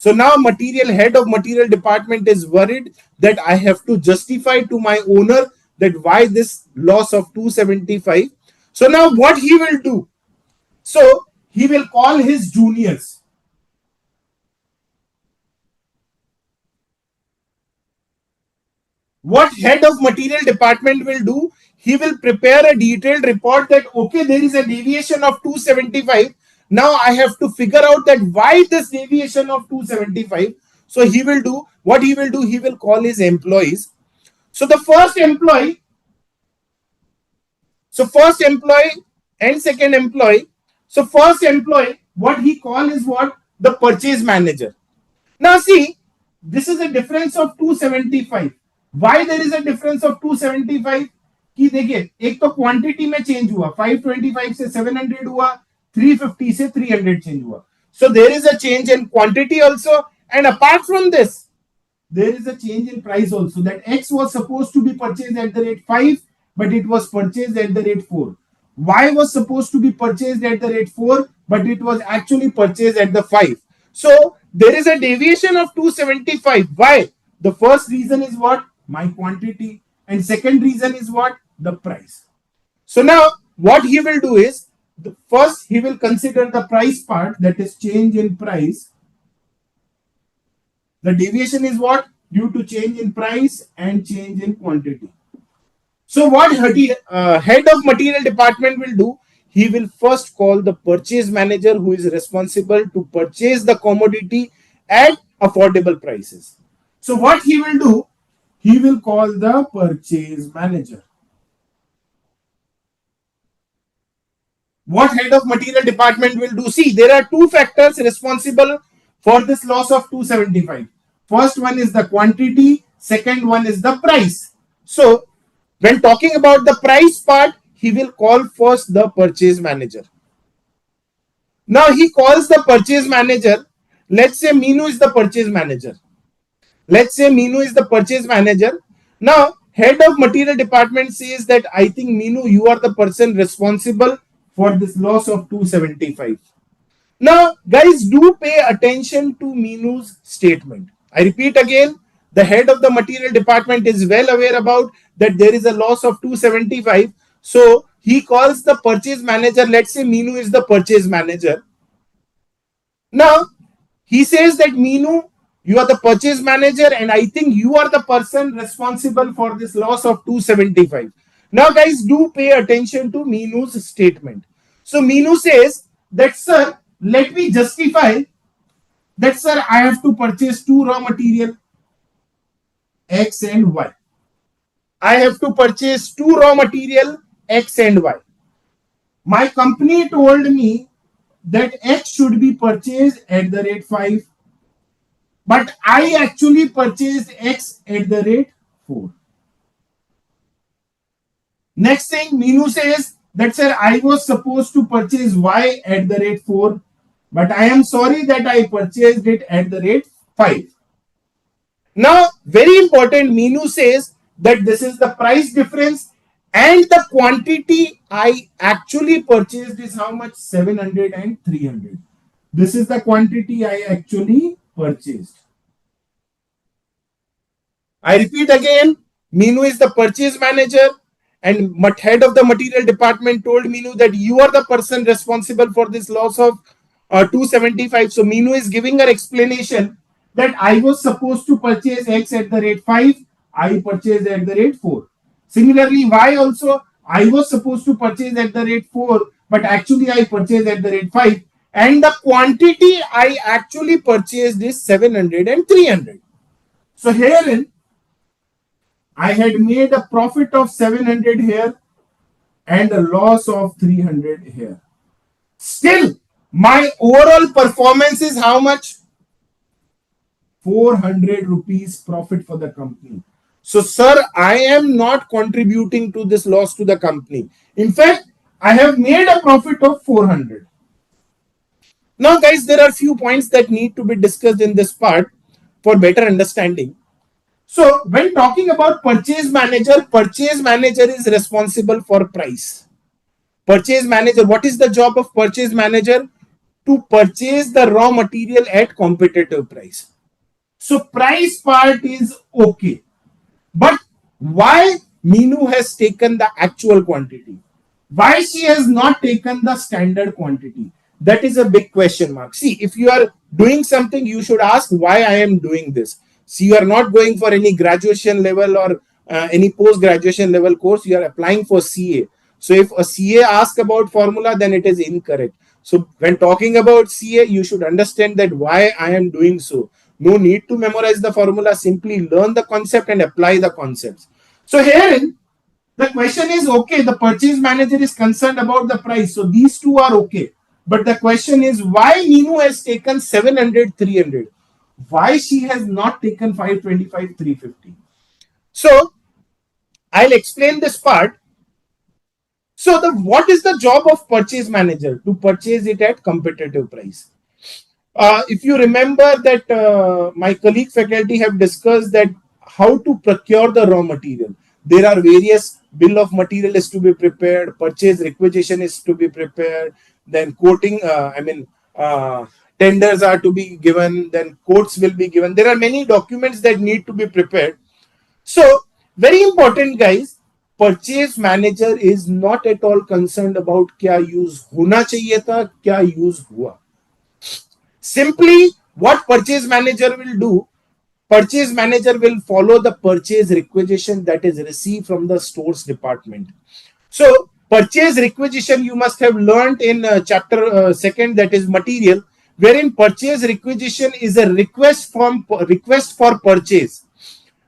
So now head of material department is worried that I have to justify to my owner that why this loss of 275. So now what he will do? So he will call his juniors. What head of material department will do? He will prepare a detailed report that, okay, there is a deviation of 275. Now I have to figure out that why this deviation of 275. So he will do what he will do. He will call his employees. So the first employee and second employee. So first employee, what he call is what? The purchase manager. Now see, this is a difference of 275. Why there is a difference of 275? कि देखिए एक तो quantity में change हुआ, 525 से 700 हुआ, 350 से 300 change हुआ. So there is a change in quantity also, and apart from this, there is a change in price also. That X was supposed to be purchased at the rate 5, but it was purchased at the rate 4. Y was supposed to be purchased at the rate 4, but it was actually purchased at the 5. So there is a deviation of 275. Why? The first reason is what? My quantity. And second reason is what? The price. So now what he will do is, first he will consider the price part, that is change in price. The deviation is what? Due to change in price and change in quantity. So what head of material department will do? He will first call the purchase manager who is responsible to purchase the commodity at affordable prices. So what he will do? He will call the purchase manager. What head of material department will do? See, there are two factors responsible for this loss of 275. First one is the quantity, second one is the price. So when talking about the price part, he will call first the purchase manager. Now he calls the purchase manager. Let's say Minu is the purchase manager. Now head of material department says that I think Minu, you are the person responsible for this loss of 275. Now, guys, do pay attention to Minu's statement. I repeat again, the head of the material department is well aware about that there is a loss of 275. So he calls the purchase manager. Let's say Minu is the purchase manager. Now, he says that Minu, you are the purchase manager, and I think you are the person responsible for this loss of 275. Now, guys, do pay attention to Minu's statement. So, Minu says that, sir, let me justify that, sir, I have to purchase two raw material, X and Y. I have to purchase two raw material, X and Y. My company told me that X should be purchased at the rate 5. But I actually purchased X at the rate 4. Next thing, Minu says that, sir, I was supposed to purchase Y at the rate 4. But I am sorry that I purchased it at the rate 5. Now, very important, Minu says that this is the price difference and the quantity I actually purchased is how much? 700 and 300. This is the quantity I actually purchased. I repeat again, Minu is the purchase manager and head of the material department told Minu that you are the person responsible for this loss of 275. So Minu is giving her explanation that I was supposed to purchase X at the rate 5. I purchased at the rate 4. Similarly, Y also, I was supposed to purchase at the rate 4, but actually I purchased at the rate 5. And the quantity I actually purchased is 700 and 300. So herein, I had made a profit of 700 here and a loss of 300 here. Still, my overall performance is how much? 400 rupees profit for the company. So, sir, I am not contributing to this loss to the company. In fact, I have made a profit of 400. Now, guys, there are few points that need to be discussed in this part for better understanding. So, when talking about purchase manager is responsible for price. Purchase manager, what is the job of purchase manager? To purchase the raw material at competitive price. So, price part is okay. But why Minu has taken the actual quantity? Why she has not taken the standard quantity? That is a big question mark. See, if you are doing something, you should ask why I am doing this. See, you are not going for any graduation level or any post-graduation level course. You are applying for CA. So if a CA asks about formula, then it is incorrect. So when talking about CA, you should understand that why I am doing so. No need to memorize the formula. Simply learn the concept and apply the concepts. So herein, the question is, okay, the purchase manager is concerned about the price. So these two are okay. But the question is, why Minu has taken 700, 300? Why she has not taken 525, 350? So, I'll explain this part. So, what is the job of purchase manager? To purchase it at competitive price. If you remember that my colleague faculty have discussed that how to procure the raw material. There are various bill of material is to be prepared, purchase requisition is to be prepared, then quoting, tenders are to be given, then quotes will be given. There are many documents that need to be prepared. So, very important, guys, purchase manager is not at all concerned about kya use hona chahiye tha, kya use hua. Simply, what purchase manager will do, purchase manager will follow the purchase requisition that is received from the stores department. So, purchase requisition you must have learned in chapter 2nd, that is material, wherein purchase requisition is a request for purchase.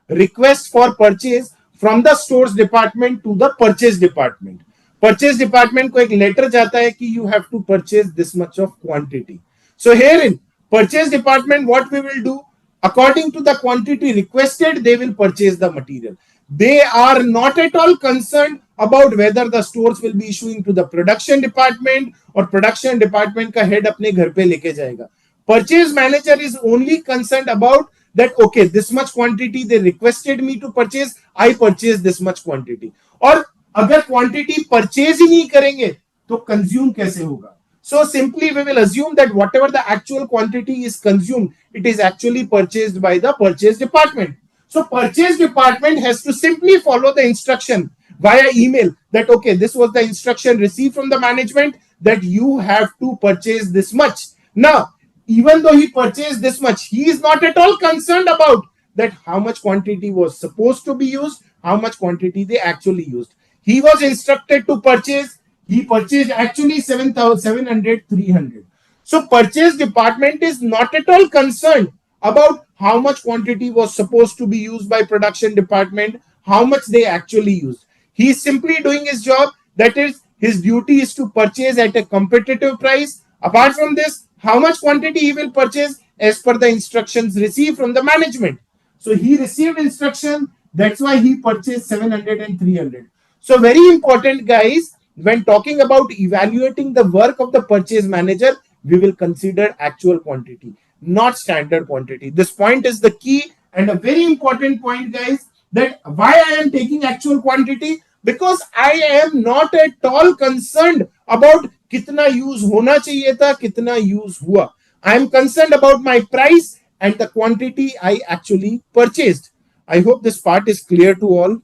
Request for purchase from the stores department to the purchase department. Purchase department को एक letter जाता है कि you have to purchase this much of quantity. So herein, purchase department, what we will do, according to the quantity requested, they will purchase the material. They are not at all concerned about whether the stores will be issuing to the production department or production department का head अपने घर पे लेके जाएगा. Purchase manager is only concerned about that, okay, this much quantity they requested me to purchase, I purchase this much quantity. और अगर quantity purchase ही नहीं करेंगे तो consume कैसे होगा? So simply we will assume that whatever the actual quantity is consumed, it is actually purchased by the purchase department. So purchase department has to simply follow the instruction via email that, okay, this was the instruction received from the management that you have to purchase this much. Now, even though he purchased this much, he is not at all concerned about that how much quantity was supposed to be used, how much quantity they actually used. He was instructed to purchase. He purchased actually 7,700, 300. So purchase department is not at all concerned about how much quantity was supposed to be used by production department, how much they actually used. He is simply doing his job. That is, his duty is to purchase at a competitive price. Apart from this, how much quantity he will purchase as per the instructions received from the management. So he received instruction. That's why he purchased 700 and 300. So very important, guys, when talking about evaluating the work of the purchase manager, we will consider actual quantity, not standard quantity. This point is the key and a very important point, guys, that why I am taking actual quantity, because I am not at all concerned about kitna use hona chahiye tha, kitna use hua. I am concerned about my price and the quantity I actually purchased. I hope this part is clear to all.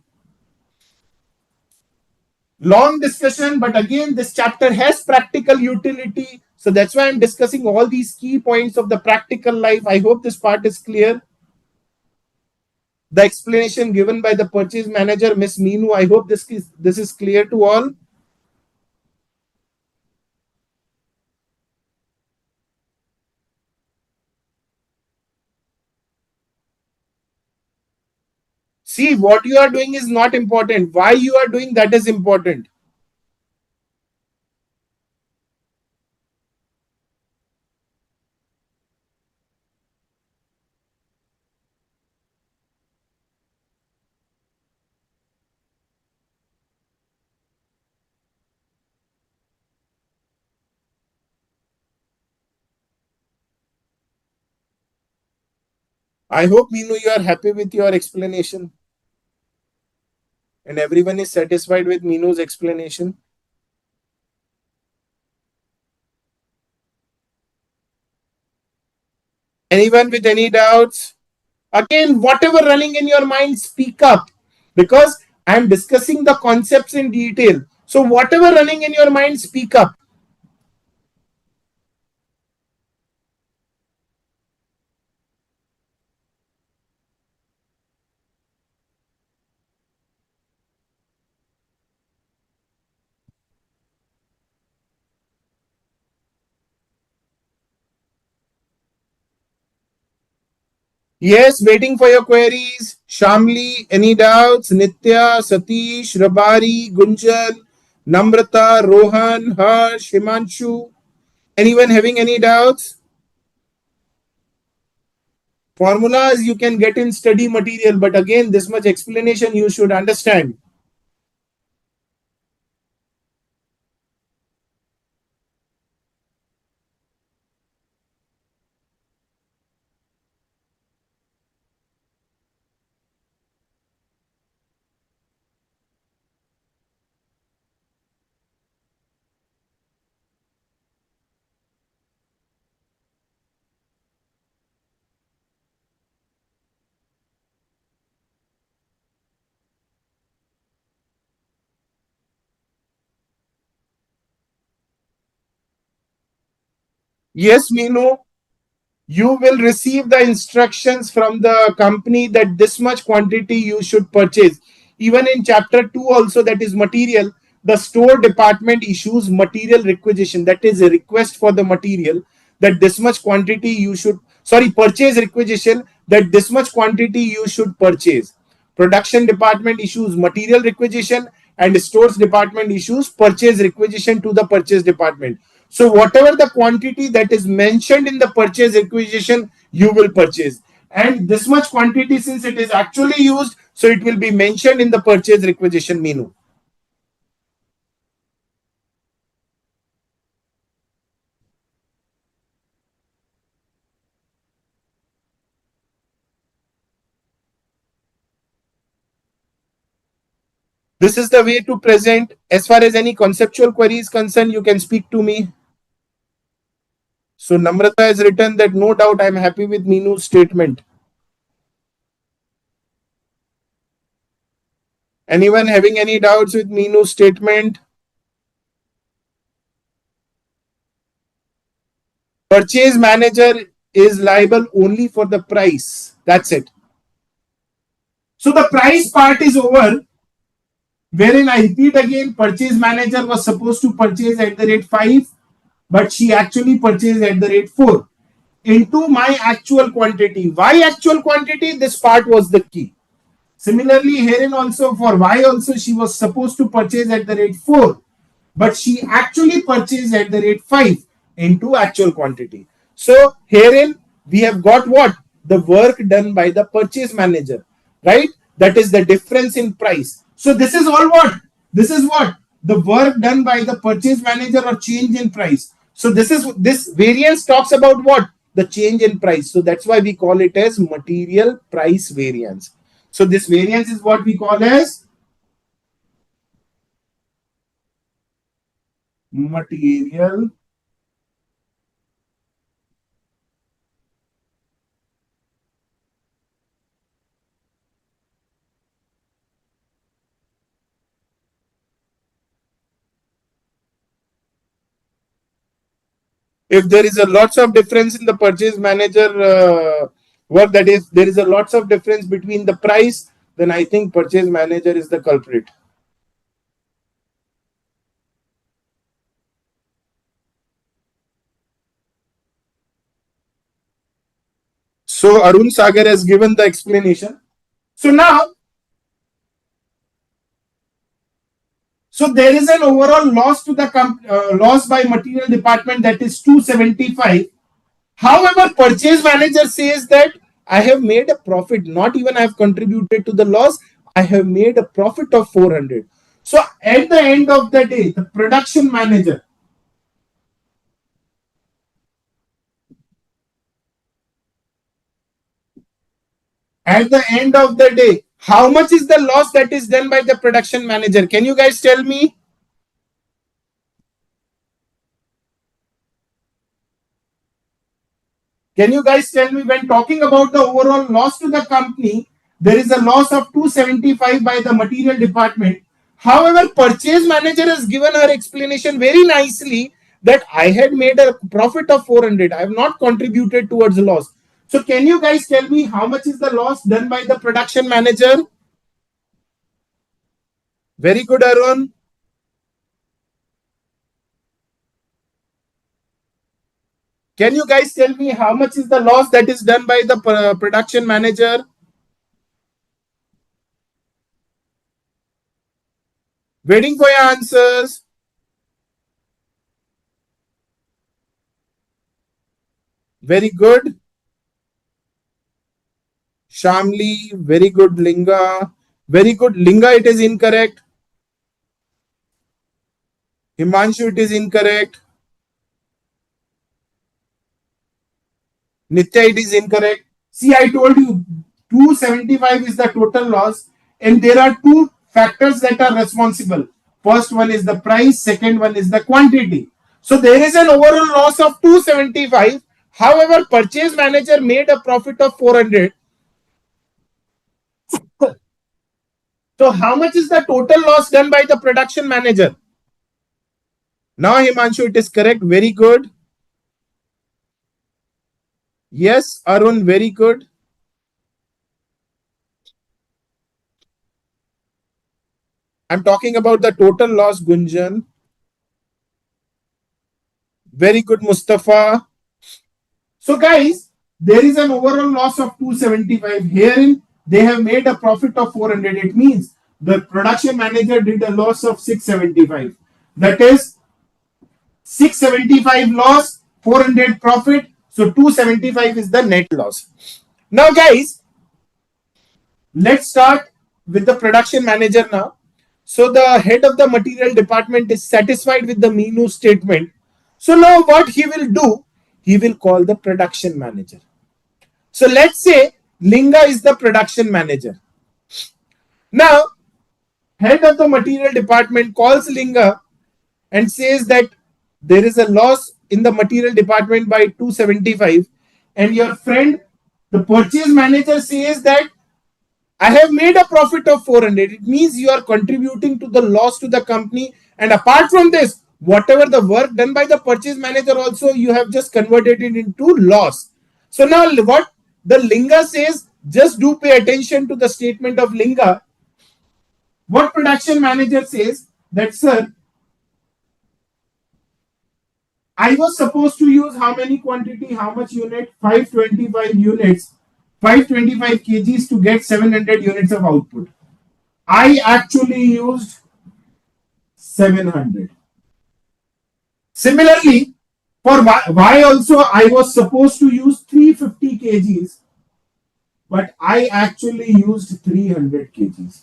Long discussion, but again, this chapter has practical utility. So that's why I'm discussing all these key points of the practical life. I hope this part is clear. The explanation given by the purchase manager, Miss Meenu, I hope this is clear to all. See, what you are doing is not important. Why you are doing that is important. I hope, Meenu, you are happy with your explanation and everyone is satisfied with Meenu's explanation. Anyone with any doubts? Again, whatever running in your mind, speak up, because I'm discussing the concepts in detail. So, whatever running in your mind, speak up. Yes, waiting for your queries. Shamli, any doubts? Nitya, Satish, Rabari, Gunjan, Namrata, Rohan, Harsh, Himanshu. Anyone having any doubts? Formulas you can get in study material, but again, this much explanation you should understand. Yes, Meenu, you will receive the instructions from the company that this much quantity you should purchase. Even in chapter 2 also, that is material, the store department issues material requisition, that is a request for the material, that this much quantity you should, sorry, purchase requisition, that this much quantity you should purchase. Production department issues material requisition and stores department issues purchase requisition to the purchase department. So whatever the quantity that is mentioned in the purchase requisition, you will purchase. And this much quantity, since it is actually used, so it will be mentioned in the purchase requisition menu. This is the way to present. As far as any conceptual query is concerned, you can speak to me. So Namrata has written that no doubt I'm happy with Meenu's statement. Anyone having any doubts with Meenu's statement? Purchase manager is liable only for the price. That's it. So the price part is over. Wherein I repeat again, purchase manager was supposed to purchase at the rate 5, but she actually purchased at the rate 4 into my actual quantity. Why actual quantity? This part was the key. Similarly, herein also for Y also she was supposed to purchase at the rate 4, but she actually purchased at the rate 5 into actual quantity. So herein we have got what? The work done by the purchase manager, right? That is the difference in price. So this is all what? This is what? The work done by the purchase manager or change in price. So this variance talks about what? The change in price. So that's why we call it as material price variance. So this variance is what we call as material if there is a lots of difference in the purchase manager work, that is there is a lots of difference between the price, then I think purchase manager is the culprit. So Arun Sagar has given the explanation. So now, so there is an overall loss to the loss by material department, that is 275. However, purchase manager says that I have made a profit, not even I have contributed to the loss, I have made a profit of 400. So at the end of the day, the production manager at the end of the day, how much is the loss that is done by the production manager? Can you guys tell me? Can you guys tell me, when talking about the overall loss to the company, there is a loss of 275 by the material department. However, purchase manager has given her explanation very nicely that I had made a profit of 400. I have not contributed towards the loss. So can you guys tell me how much is the loss done by the production manager? Very good, Arun. Can you guys tell me how much is the loss that is done by the production manager? Waiting for your answers. Very good. Shamli, very good. Linga, very good. Linga, it is incorrect. Himanshu, it is incorrect. Nitya, it is incorrect. See, I told you 275 is the total loss, and there are two factors that are responsible. First one is the price, second one is the quantity. So there is an overall loss of 275. However, purchase manager made a profit of 400. So how much is the total loss done by the production manager? Now, Himanshu, it is correct. Very good. Yes, Arun, very good. I'm talking about the total loss, Gunjan. Very good, Mustafa. So, guys, there is an overall loss of 275. Herein, they have made a profit of 400. It means the production manager did a loss of 675. That is 675 loss, 400 profit. So, 275 is the net loss. Now, guys, let's start with the production manager now. So the head of the material department is satisfied with the Meenu statement. So now what he will do, he will call the production manager. So let's say Linga is the production manager. Now, head of the material department calls Linga and says that there is a loss in the material department by 275, and your friend, the purchase manager, says that I have made a profit of 400. It means you are contributing to the loss to the company. And apart from this, whatever the work done by the purchase manager, also you have just converted it into loss. So now what the Linga says, just do pay attention to the statement of Linga. What production manager says that, sir, I was supposed to use how many quantity, how much unit? 525 units, 525 kgs to get 700 units of output. I actually used 700. Similarly, for why also I was supposed to use 350 kgs, but I actually used 300 kgs.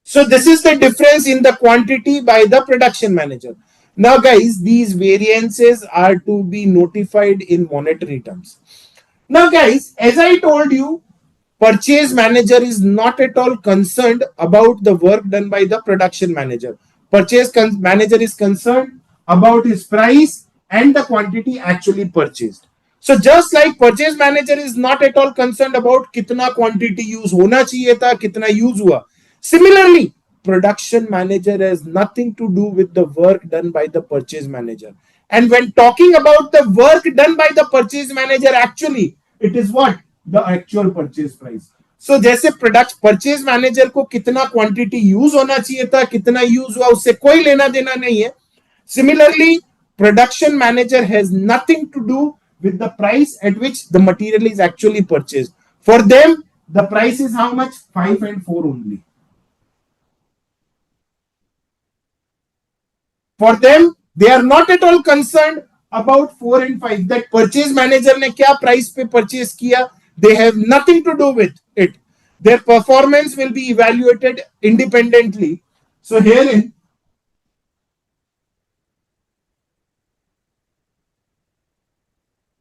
So this is the difference in the quantity by the production manager. Now guys, these variances are to be notified in monetary terms. Now guys, as I told you, purchase manager is not at all concerned about the work done by the production manager. Purchase manager is concerned about his price and the quantity actually purchased. So just like purchase manager is not at all concerned about kitna quantity use hona chahiye tha, kitna use hua. Similarly, production manager has nothing to do with the work done by the purchase manager. And when talking about the work done by the purchase manager, actually, it is what? The actual purchase price. So जैसे product purchase manager को कितना quantity use होना चाहिए था, कितना use हुआ, उससे कोई लेना देना नहीं है. Similarly, production manager has nothing to do with the price at which the material is actually purchased. For them, the price is how much? 5 and 4 only. For them, they are not at all concerned about 4 and 5. That purchase manager ने क्या price पे purchase किया, they have nothing to do with it. Their performance will be evaluated independently. So herein,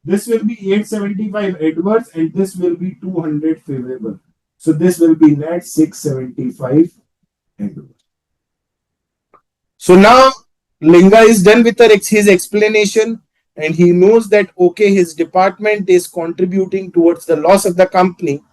this will be 875 adverse and this will be 200 favorable. So this will be net 675 adverse. So now Linga is done with his explanation and he knows that okay, his department is contributing towards the loss of the company.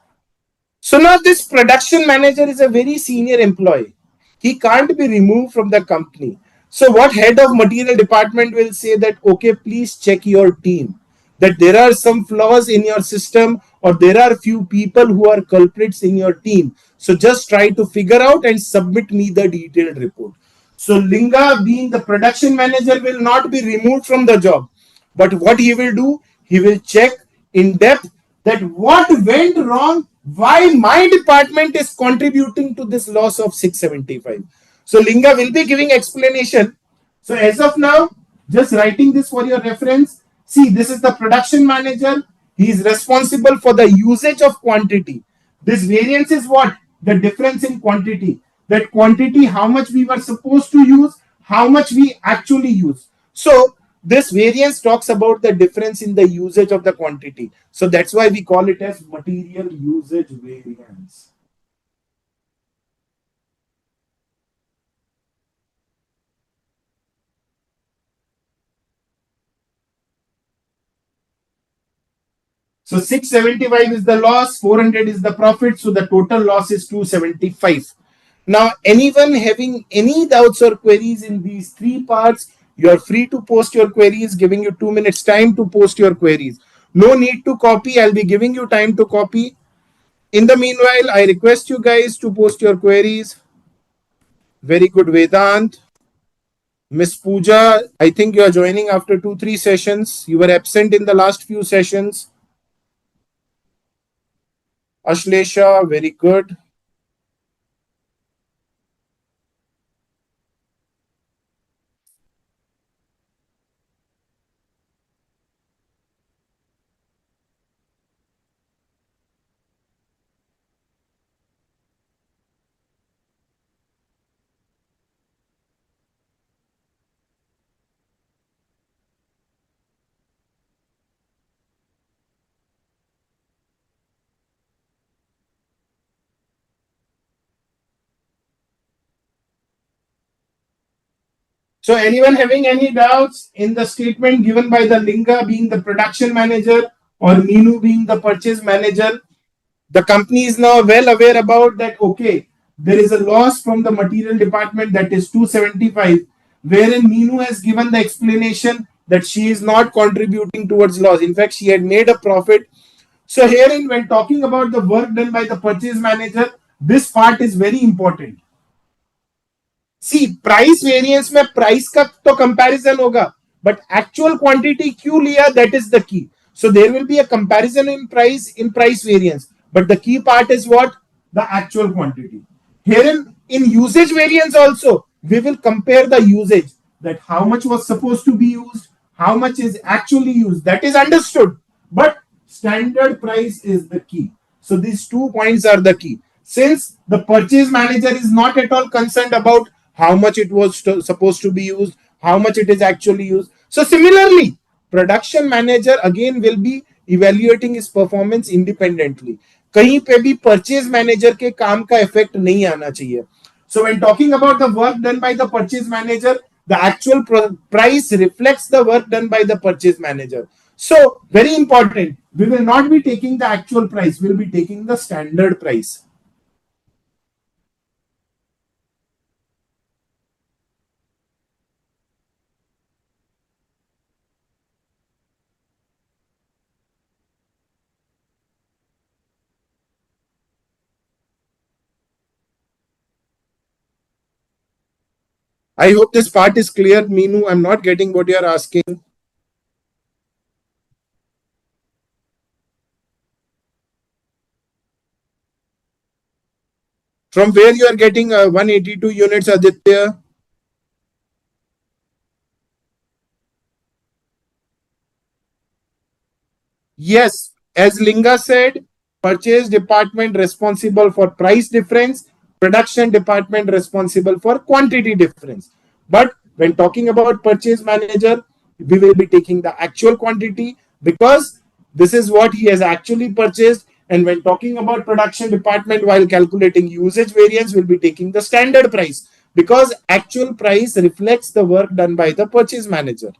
So now this production manager is a very senior employee. He can't be removed from the company. So what head of material department will say that okay, please check your team, that there are some flaws in your system or there are few people who are culprits in your team. So just try to figure out and submit me the detailed report. So Linga, being the production manager, will not be removed from the job. But what he will do, he will check in depth that what went wrong, why my department is contributing to this loss of 675. So Linga will be giving explanation. So as of now, just writing this for your reference. See, this is the production manager. He is responsible for the usage of quantity. This variance is what? The difference in quantity. That quantity, how much we were supposed to use, how much we actually use. So this variance talks about the difference in the usage of the quantity. So that's why we call it as material usage variance. So 675 is the loss, 400 is the profit. So the total loss is 275. Now, anyone having any doubts or queries in these three parts, you're free to post your queries, giving you 2 minutes time to post your queries. No need to copy. I'll be giving you time to copy. In the meanwhile, I request you guys to post your queries. Very good, Vedant. Miss Pooja, I think you are joining after 2-3 sessions. You were absent in the last few sessions. Ashlesha, very good. So anyone having any doubts in the statement given by the Linga being the production manager or Minu being the purchase manager? The company is now well aware about that. Okay, there is a loss from the material department, that is 275, wherein Minu has given the explanation that she is not contributing towards loss. In fact, she had made a profit. So herein, when talking about the work done by the purchase manager, this part is very important. See price variance में price का तो comparison होगा, but actual quantity क्यों लिया, that is the key. So there will be a comparison in price variance, but the key part is what? The actual quantity. Here in usage variance also, we will compare the usage, that how much was supposed to be used, how much is actually used, that is understood, but standard price is the key. So these 2 points are the key. Since the purchase manager is not at all concerned about how much it was supposed to be used, how much it is actually used. So similarly, production manager again will be evaluating his performance independently. कहीं पे भी purchase manager के काम का effect नहीं आना चाहिए. So when talking about the work done by the purchase manager, the actual price reflects the work done by the purchase manager. So very important, we will not be taking the actual price, we will be taking the standard price. I hope this part is clear, Meenu. I'm not getting what you're asking. From where you are getting 182 units, Aditya? Yes, as Linga said, purchase department responsible for price difference, production department responsible for quantity difference. But when talking about purchase manager, we will be taking the actual quantity because this is what he has actually purchased. And when talking about production department, while calculating usage variance, we'll be taking the standard price because actual price reflects the work done by the purchase manager.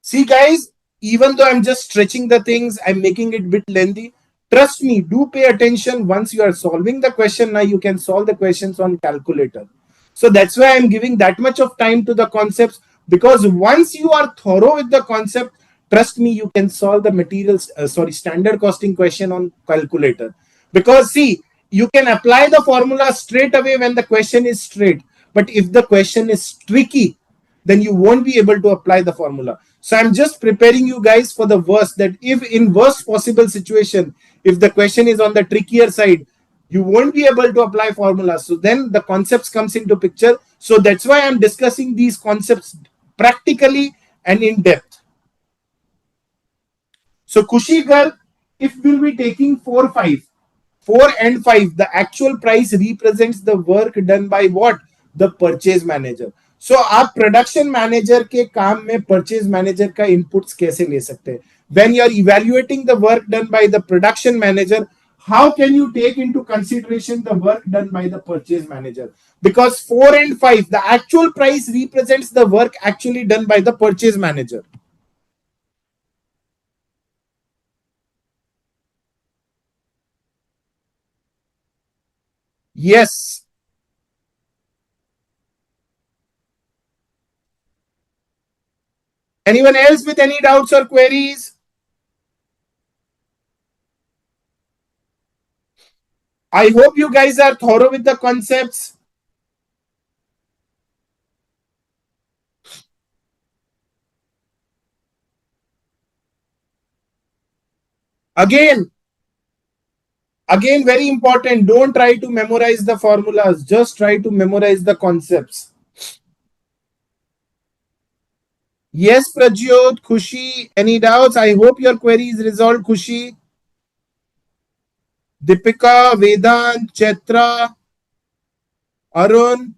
See, guys, even though I'm just stretching the things, I'm making it a bit lengthy. Trust me, do pay attention. Once you are solving the question, now you can solve the questions on calculator. So that's why I'm giving that much of time to the concepts, because once you are thorough with the concept, trust me, you can solve the materials, standard costing question on calculator. Because see, you can apply the formula straight away when the question is straight. But if the question is tricky, then you won't be able to apply the formula. So I'm just preparing you guys for the worst, that if in worst possible situation, if the question is on the trickier side, you won't be able to apply formulas. So then the concepts comes into picture. So that's why I'm discussing these concepts practically and in depth. So Kushigar, if we'll be taking 4, 5, 4 and 5, the actual price represents the work done by what? The purchase manager. So आप production manager के काम में purchase manager का inputs कैसे ले सकते हैं? When you are evaluating the work done by the production manager, how can you take into consideration the work done by the purchase manager? Because 4 and 5, the actual price represents the work actually done by the purchase manager. Yes. Anyone else with any doubts or queries? I hope you guys are thorough with the concepts. Again, very important. Don't try to memorize the formulas. Just try to memorize the concepts. Yes, Prajyot, Khushi, any doubts? I hope your query is resolved, Khushi. Deepika, Vedant, Chetra, Arun.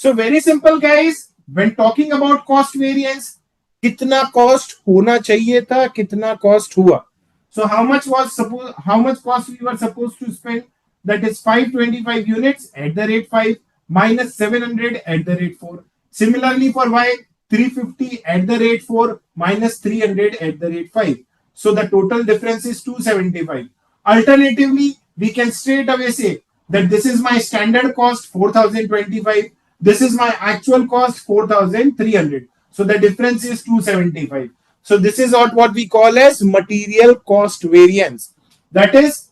So very simple guys, when talking about cost variance, कितना cost होना चाहिए था, कितना cost हुआ. So how much cost we were supposed to spend? That is 525 units at the rate 5 minus 700 at the rate 4. Similarly for Y, 350 at the rate 4 minus 300 at the rate 5. So the total difference is 275. Alternatively, we can straight away say that this is my standard cost 4025. This is my actual cost 4300. So the difference is 275. So this is what we call as material cost variance. That is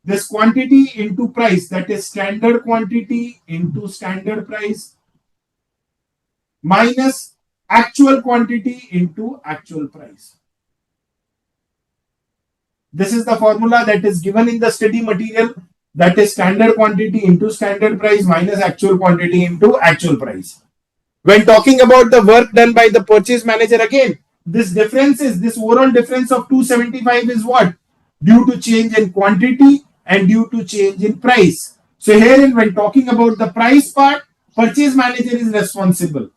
this quantity into price, that is standard quantity into standard price minus actual quantity into actual price. This is the formula that is given in the study material, that is standard quantity into standard price minus actual quantity into actual price. When talking about the work done by the purchase manager, again, this overall difference of 275 is what? Due to change in quantity and due to change in price. So here, when talking about the price part, purchase manager is responsible.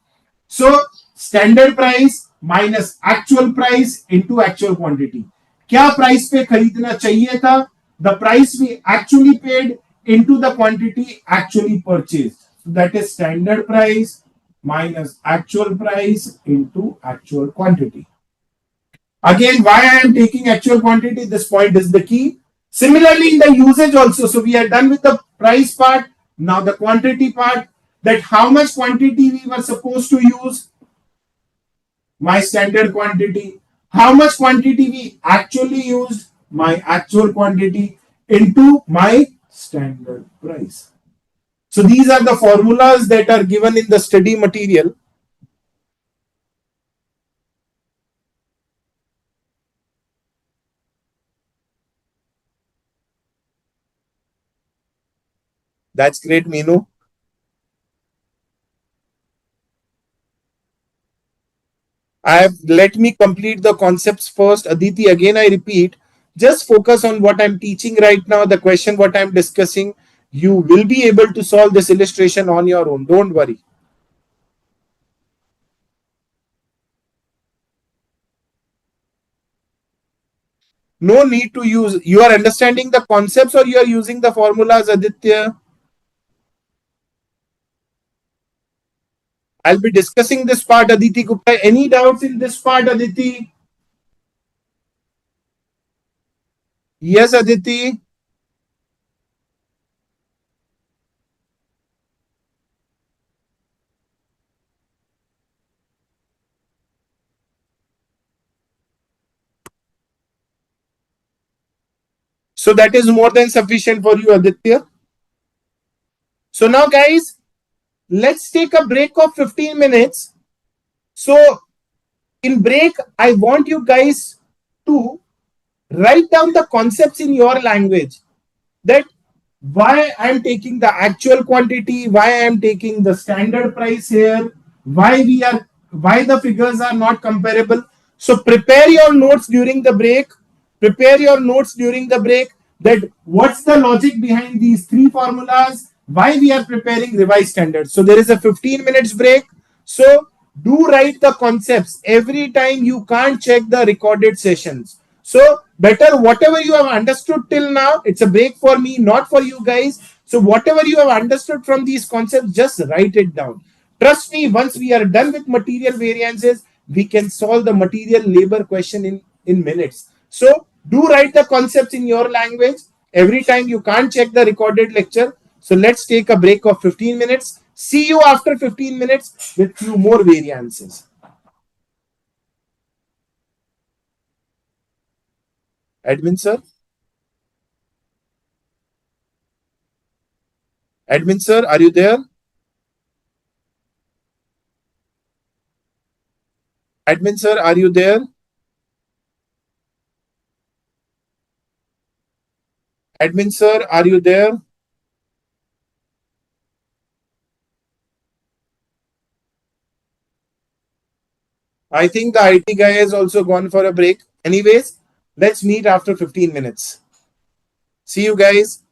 So standard price minus actual price into actual quantity. क्या price पे खरीदना चाहिए था? The price we actually paid into the quantity actually purchased. So that is standard price minus actual price into actual quantity. Again, why I am taking actual quantity? This point is the key. Similarly, in the usage also, so we are done with the price part. Now the quantity part, that how much quantity we were supposed to use, my standard quantity, how much quantity we actually used, my actual quantity, into my standard price. So these are the formulas that are given in the study material. That's great, Meenu. Let me complete the concepts first. Aditi, again I repeat, just focus on what I'm teaching right now, the question what I'm discussing. You will be able to solve this illustration on your own. Don't worry. No need to use. You are understanding the concepts or you are using the formulas, Aditya? I'll be discussing this part, Aditi Gupta. Any doubts in this part, Aditi? Yes, Aditi. So that is more than sufficient for you, Aditya. So now, guys, let's take a break of 15 minutes. So in break, I want you guys to write down the concepts in your language, that why I'm taking the actual quantity, why I'm taking the standard price here, why the figures are not comparable. So prepare your notes during the break. Prepare your notes during the break, that what's the logic behind these three formulas, why we are preparing revised standards. So there is a 15 minutes break. So do write the concepts every time. You can't check the recorded sessions. So better whatever you have understood till now, it's a break for me, not for you guys. So whatever you have understood from these concepts, just write it down. Trust me, once we are done with material variances, we can solve the material labor question in minutes. So do write the concepts in your language. Every time you can't check the recorded lecture. So let's take a break of 15 minutes. See you after 15 minutes with few more variances. Admin sir? Admin sir, are you there? Admin sir, are you there? Admin sir, are you there? I think the IT guy has also gone for a break. Anyways, let's meet after 15 minutes. See you guys.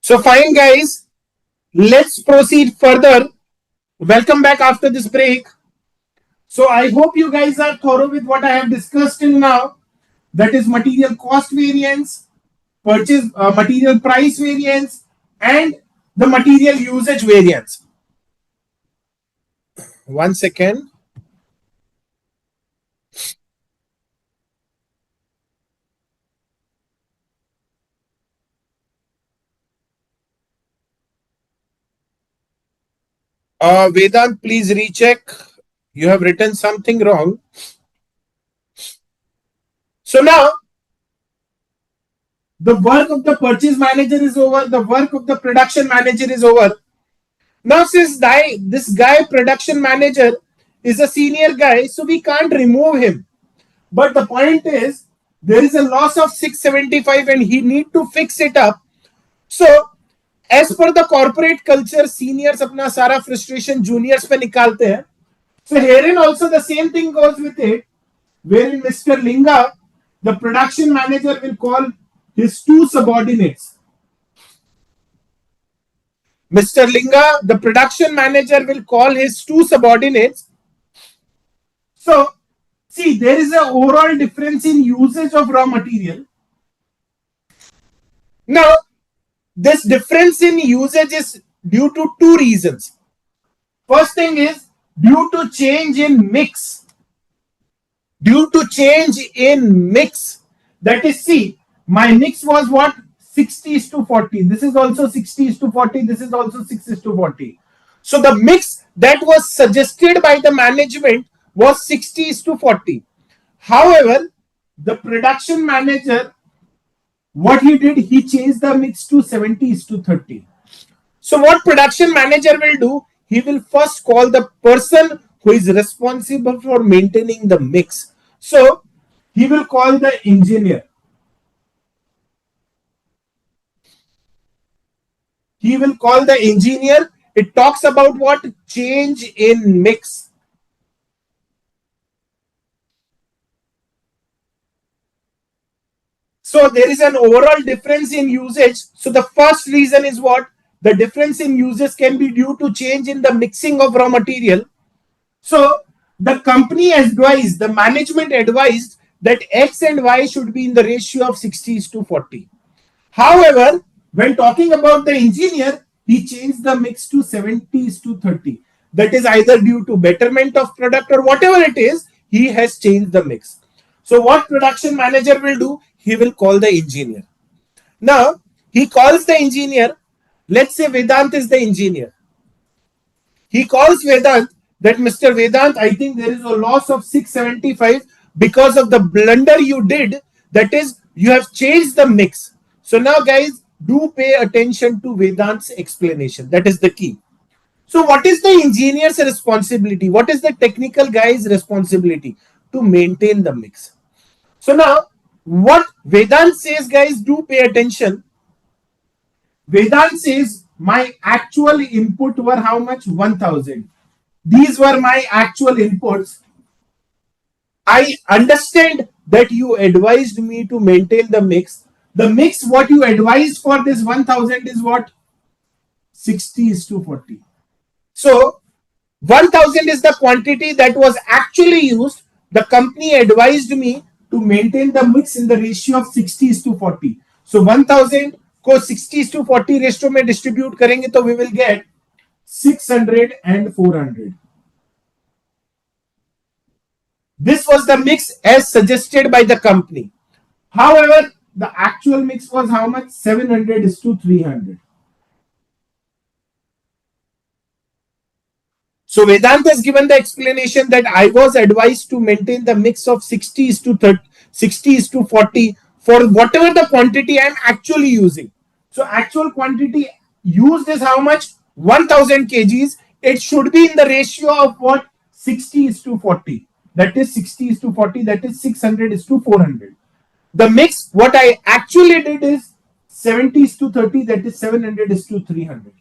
So fine guys, let's proceed further. Welcome back after this break. So I hope you guys are thorough with what I have discussed till now. That is material cost variance, purchase material price variance, and the material usage variance. One second. Vedant, please recheck. You have written something wrong. So now, the work of the purchase manager is over. The work of the production manager is over. Now, since this guy, production manager, is a senior guy, so we can't remove him. But the point is, there is a loss of 675 and he need to fix it up. So, as per the corporate culture, seniors अपना सारा frustration juniors पे निकालते हैं. So herein also the same thing goes with it, wherein Mr. Linga, the production manager, will call his two subordinates. Mr. Linga, the production manager, will call his two subordinates. So, see, there is an overall difference in usage of raw material. Now, this difference in usage is due to two reasons. First thing is due to change in mix. Due to change in mix. That is, see, my mix was what? 60:40. This is also 60:40. This is also 6:40. So the mix that was suggested by the management was 60:40. However, the production manager, what he did, he changed the mix to 70:30. So what production manager will do, he will first call the person who is responsible for maintaining the mix. So he will call the engineer. He will call the engineer. It talks about what? Change in mix. So there is an overall difference in usage. So the first reason is what? The difference in usage can be due to change in the mixing of raw material. So the company advised, the management advised that X and Y should be in the ratio of 60:40. However, when talking about the engineer, he changed the mix to 70:30. That is either due to betterment of product or whatever it is, he has changed the mix. So what production manager will do? He will call the engineer. Now, he calls the engineer. Let's say Vedant is the engineer. He calls Vedant that Mr. Vedant, I think there is a loss of 675 because of the blunder you did. That is, you have changed the mix. So now, guys, do pay attention to Vedant's explanation. That is the key. So what is the engineer's responsibility? What is the technical guy's responsibility? To maintain the mix. So now, what Vedant says, guys, do pay attention. Vedant says, my actual input were how much? 1000. These were my actual inputs. I understand that you advised me to maintain the mix. The mix, what you advised for this 1000 is what? 60:40. So 1000 is the quantity that was actually used. The company advised me to maintain the mix in the ratio of 60:40. So 1000 को 60:40 ratio में distribute करेंगे तो we will get 600 and 400. This was the mix as suggested by the company. However, the actual mix was how much? 700:300. So Vedant has given the explanation that I was advised to maintain the mix of 60:40 for whatever the quantity I am actually using. So actual quantity used is how much? 1000 kgs. It should be in the ratio of what? 60:40. That is 60:40. That is 600:400. The mix, what I actually did is 70:30. That is 700:300.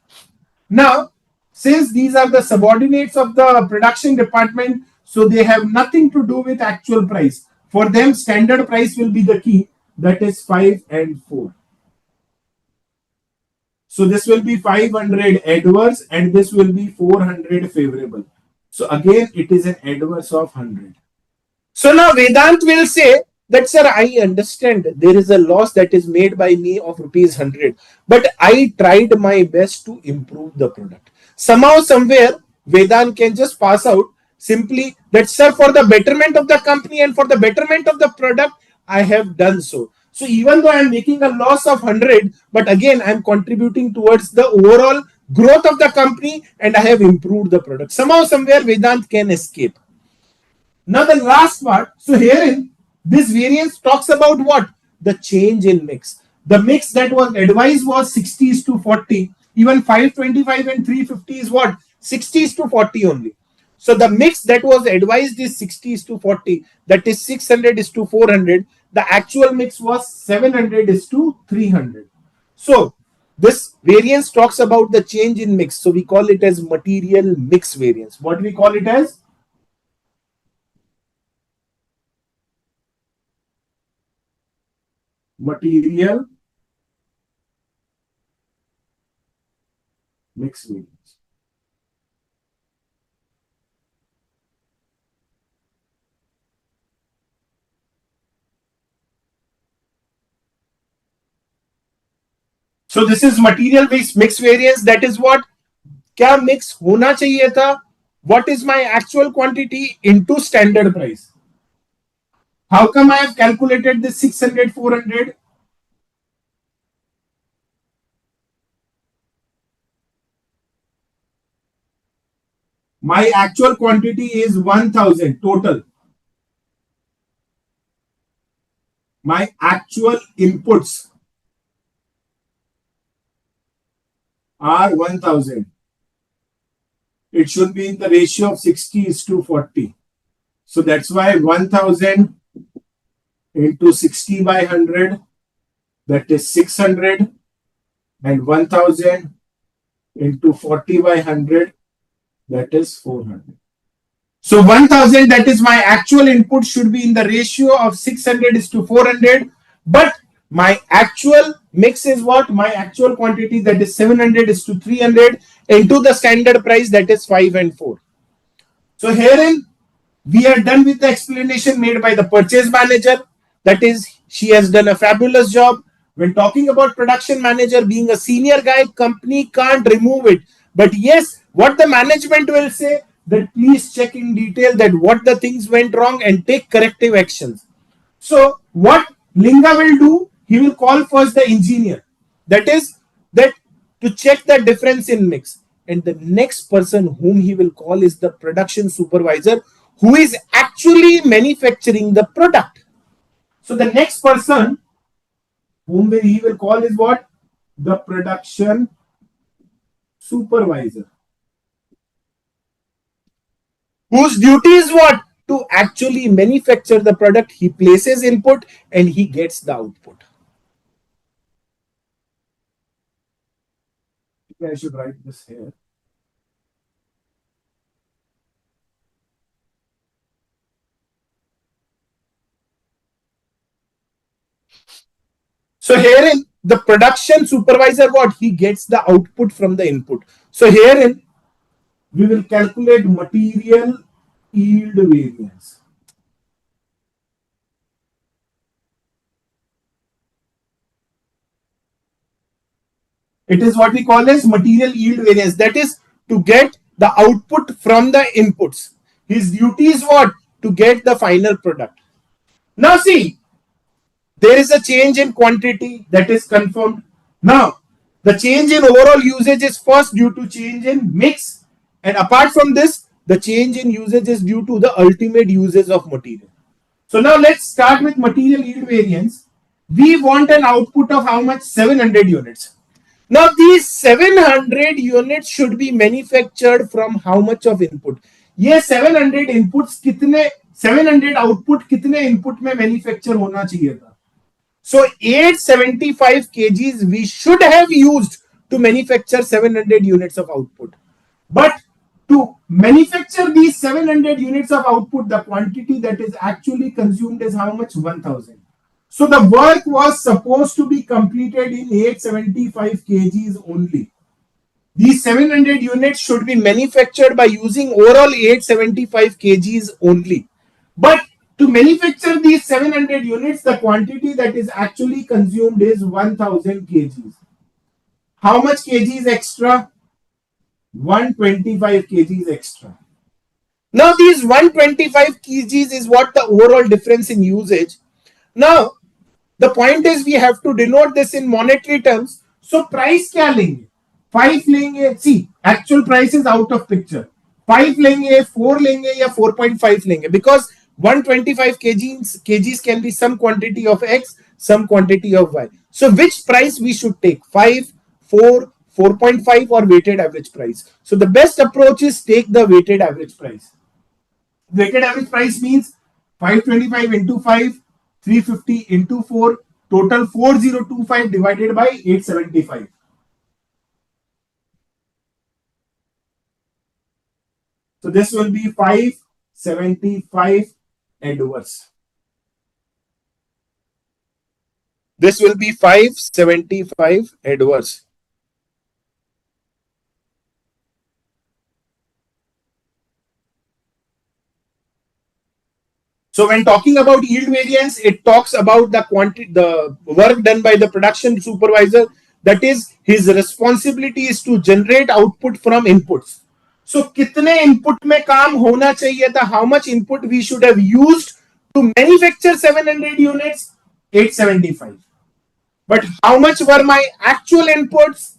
Now, since these are the subordinates of the production department, so they have nothing to do with actual price. For them, standard price will be the key. That is 5 and 4. So this will be 500 adverse and this will be 400 favorable. So again, it is an adverse of 100. So now Vedant will say that, sir, I understand there is a loss that is made by me of rupees 100, but I tried my best to improve the product. Somehow, somewhere, Vedant can just pass out simply that, sir, for the betterment of the company and for the betterment of the product, I have done so. So even though I am making a loss of 100, but again, I am contributing towards the overall growth of the company and I have improved the product. Somehow, somewhere, Vedant can escape. Now the last part, so herein this variance talks about what? The change in mix. The mix that was advised was 60s to 40. Even 525 and 350 is what? 60s to 40 only. So the mix that was advised is 60s to 40. That is 600 is to 400. The actual mix was 700 is to 300. So this variance talks about the change in mix. So we call it as material mix variance. What do we call it as? Material mix variance. So this is material mix variance. That is what? क्या mix होना चाहिए था? What is my actual quantity into standard price? How come I have calculated this 600, 400? My actual quantity is 1000 total. My actual inputs are 1000. It should be in the ratio of 60 is to 40. So that's why 1000 into 60 by 100, that is 600, and 1000 into 40 by 100, that is 400. So 1000, that is my actual input, should be in the ratio of 600 is to 400, but my actual mix is what? My actual quantity, that is 700 is to 300 into the standard price, that is 5 and 4. So herein we are done with the explanation made by the purchase manager. That is, she has done a fabulous job. When talking about production manager being a senior guy, company can't remove it. But yes, what the management will say, that please check in detail that what the things went wrong and take corrective actions. So what Linga will do, he will call first the engineer. That is that to check the difference in mix. And the next person whom he will call is the production supervisor, who is actually manufacturing the product. So the next person whom he will call is what? The production supervisor, whose duty is what? To actually manufacture the product. He places input and he gets the output. I should write this here. So herein the production supervisor, what? He gets the output from the input. So herein we will calculate material yield variance. It is what we call as material yield variance. That is to get the output from the inputs. His duty is what? To get the final product. Now see, there is a change in quantity that is confirmed. Now, the change in overall usage is first due to change in mix. And apart from this, the change in usage is due to the ultimate uses of material. So now let's start with material yield variance. We want an output of how much? 700 units. Now these 700 units should be manufactured from how much of input? ये 700 inputs कितने 700 output कितने input में manufacture होना चाहिए था? So 875 kgs we should have used to manufacture 700 units of output. But to manufacture these 700 units of output, the quantity that is actually consumed is how much? 1000. So the work was supposed to be completed in 875 kgs only. These 700 units should be manufactured by using overall 875 kgs only. But to manufacture these 700 units, the quantity that is actually consumed is 1000 kgs. How much kgs extra? 125 kgs extra. Now, these 125 kgs is what the overall difference in usage. Now, the point is we have to denote this in monetary terms. So price क्या लेंगे? 5 लेंगे. See, actual price is out of picture. 5 लेंगे, 4 लेंगे या 4.5 लेंगे, because 125 kgs can be some quantity of X, some quantity of Y. So which price we should take? 5, 4, 4.5 or weighted average price? So the best approach is take the weighted average price. Weighted average price means 525 into 5, 350 into 4, total 4025 divided by 875. So this will be 575 adverse. This will be 575 adverse. So when talking about yield variance, it talks about the quantity, the work done by the production supervisor. That is, his responsibility is to generate output from inputs. So कितने input में काम होना चाहिए था? How much input we should have used to manufacture 700 units? 875. But how much were my actual inputs?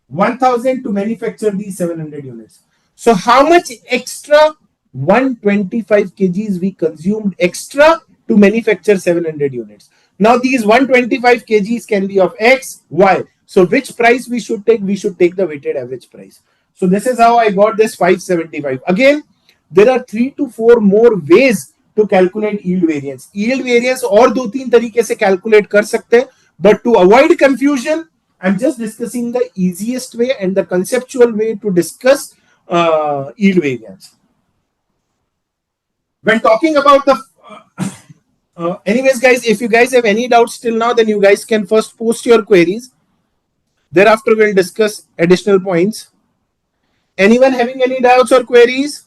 1000 to manufacture these 700 units. So how much extra? 125 kgs we consumed extra to manufacture 700 units. Now these 125 kgs can be of X, Y. So which price we should take? We should take the weighted average price. So this is how I got this 575. Again, there are 3 to 4 more ways to calculate yield variance. Yield variance और 2-3 तरीके से calculate कर सकते हैं, but to avoid confusion, I'm just discussing the easiest way and the conceptual way to discuss yield variance. When talking about the anyways guys, if you guys have any doubts till now, then you guys can first post your queries. Thereafter we'll discuss additional points. Anyone having any doubts or queries?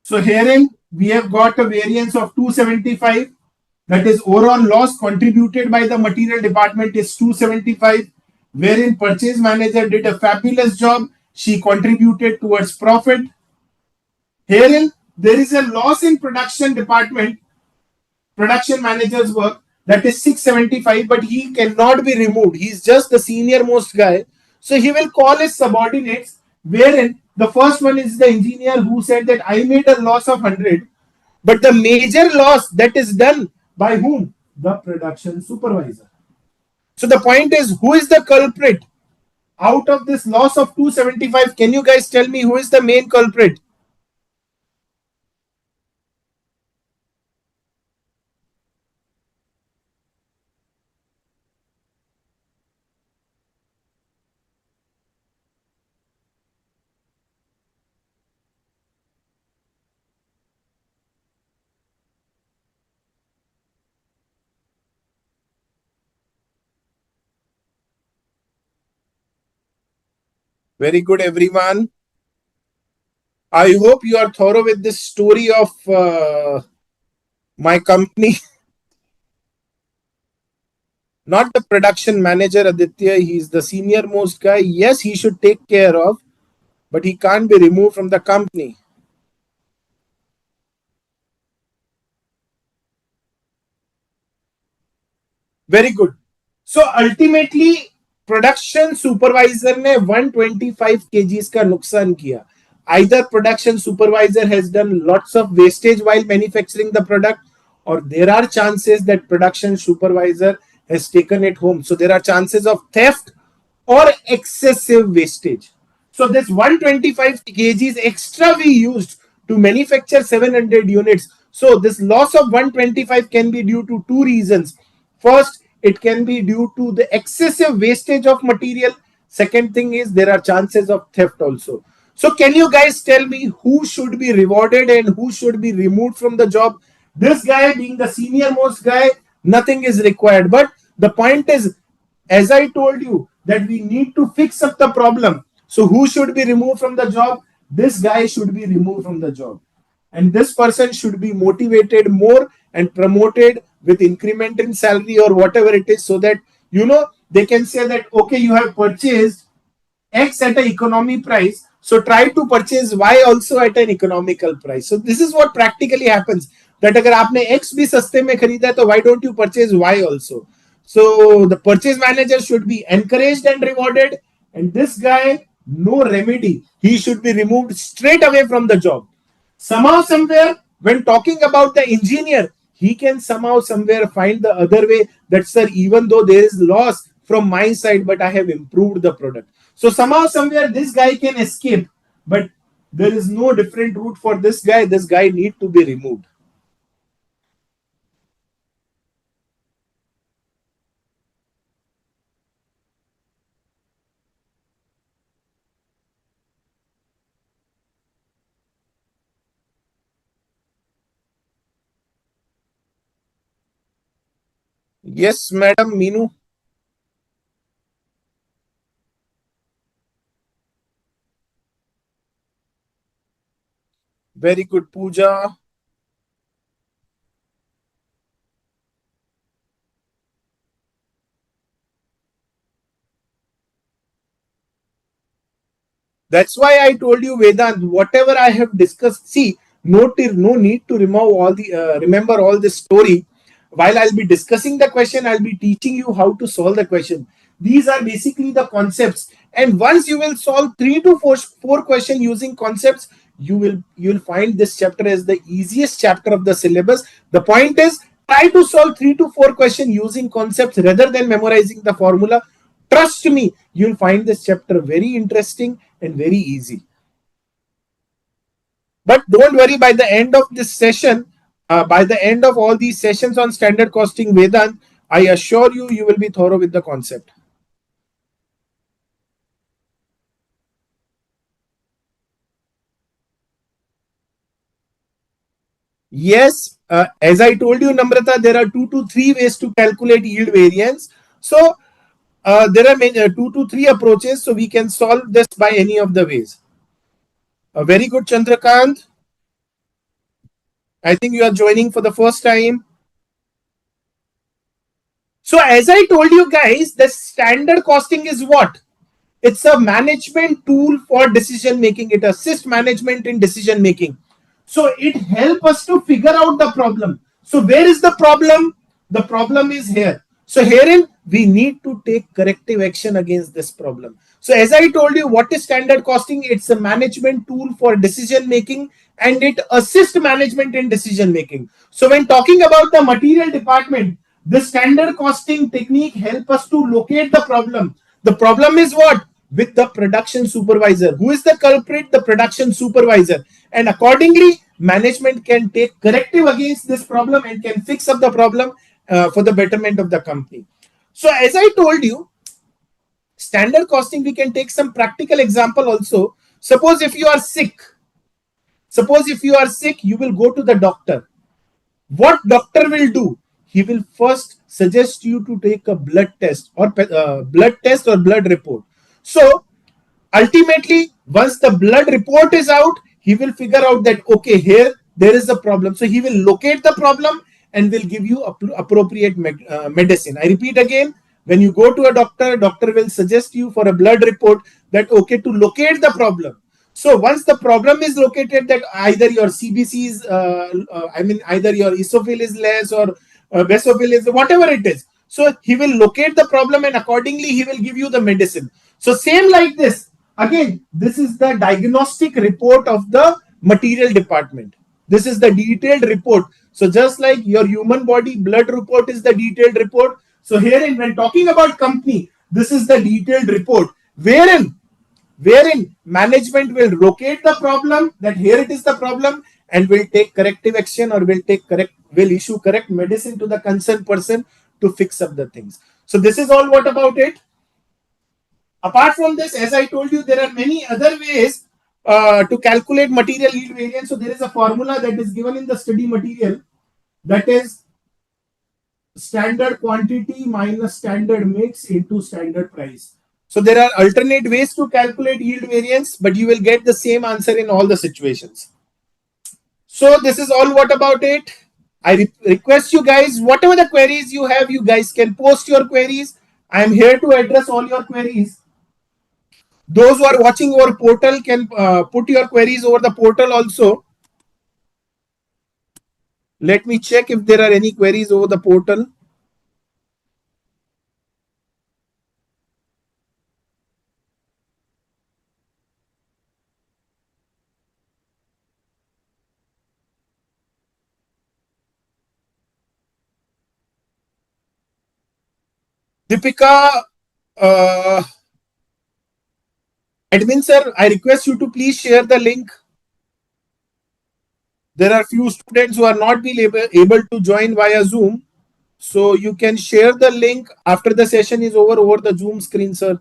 So herein we have got a variance of 275. That is, overall loss contributed by the material department is 275, wherein purchase manager did a fabulous job. She contributed towards profit. Herein there is a loss in production department, production manager's work, that is 675, but he cannot be removed. He's just the senior most guy. So he will call his subordinates, wherein the first one is the engineer who said that I made a loss of 100, but the major loss that is done by whom? The production supervisor. So the point is, who is the culprit out of this loss of 275? Can you guys tell me who is the main culprit? Very good, everyone. I hope you are thorough with this story of my company. Not the production manager, Aditya. He's the senior most guy. Yes, he should take care of, but he can't be removed from the company. Very good. So ultimately, production supervisor ने 125 kgs का नुकसान किया. Either production supervisor has done lots of wastage while manufacturing the product, or there are chances that production supervisor has taken it home. So there are chances of theft or excessive wastage. So this 125 kgs extra we used to manufacture 700 units. So this loss of 125 can be due to two reasons. First, it can be due to the excessive wastage of material. Second thing is there are chances of theft also. So can you guys tell me who should be rewarded and who should be removed from the job? This guy being the senior most guy, nothing is required. But the point is, as I told you, that we need to fix up the problem. So who should be removed from the job? This guy should be removed from the job. And this person should be motivated more and promoted with increment in salary or whatever it is, so that, they can say that, okay, you have purchased X at an economy price, so try to purchase Y also at an economical price. So this is what practically happens, that अगर आपने X भी सस्ते में खरीदा है, तो why don't you purchase Y also? So the purchase manager should be encouraged and rewarded, and this guy, no remedy, he should be removed straight away from the job. Somehow somewhere, when talking about the engineer, he can somehow somewhere find the other way, that sir, even though there is loss from my side, but I have improved the product. So somehow somewhere this guy can escape, but there is no different route for this guy. This guy need to be removed. Yes, Madam Meenu. Very good, Pooja. That's why I told you, Vedant, whatever I have discussed, see, no need to remember all this story. While I'll be discussing the question, I'll be teaching you how to solve the question. These are basically the concepts. And once you will solve 3 to 4 questions using concepts, you'll find this chapter as the easiest chapter of the syllabus. The point is, try to solve 3 to 4 questions using concepts rather than memorizing the formula. Trust me, you'll find this chapter very interesting and very easy. But don't worry, by the end of this session, by the end of all these sessions on standard costing, Vedant, I assure you, you will be thorough with the concept. Yes, as I told you, Namrata, there are 2 to 3 ways to calculate yield variance. So there are 2 to 3 approaches, so we can solve this by any of the ways. Very good, Chandrakant. I think you are joining for the first time. So as I told you guys, the standard costing is what? It's a management tool for decision making. It assists management in decision making. So it helps us to figure out the problem. So where is the problem? The problem is here. So herein we need to take corrective action against this problem. So as I told you, what is standard costing? It's a management tool for decision making, and it assists management in decision making. So when talking about the material department, the standard costing technique help us to locate the problem. The problem is what? With the production supervisor. Who is the culprit? The production supervisor. And accordingly, management can take corrective against this problem and can fix up the problem for the betterment of the company. So as I told you, standard costing, we can take some practical example also. Suppose if you are sick, you will go to the doctor. What doctor will do? He will first suggest you to take a blood test or blood report. So ultimately, once the blood report is out, he will figure out that, okay, here there is a problem. So he will locate the problem and will give you appropriate medicine. I repeat again, when you go to a doctor will suggest you for a blood report that, okay, to locate the problem. So once the problem is located, that either your CBC is, either your eosinophil is less or basophil is, whatever it is. So he will locate the problem and accordingly he will give you the medicine. So same like this. Again, this is the diagnostic report of the material department. This is the detailed report. So just like your human body blood report is the detailed report. So herein, when talking about company, this is the detailed report wherein management will locate the problem, that here it is the problem, and will take corrective action or will issue correct medicine to the concerned person to fix up the things. So this is all what about it. Apart from this, as I told you, there are many other ways to calculate material yield variance. So there is a formula that is given in the study material, that is standard quantity minus standard mix into standard price. So there are alternate ways to calculate yield variance, but you will get the same answer in all the situations. So this is all what about it. I request you guys, whatever the queries you have, you guys can post your queries. I am here to address all your queries. Those who are watching our portal can put your queries over the portal also. Let me check if there are any queries over the portal. Deepika, admin sir, I request you to please share the link. There are few students who are not being able to join via Zoom. So you can share the link after the session is over the Zoom screen, sir.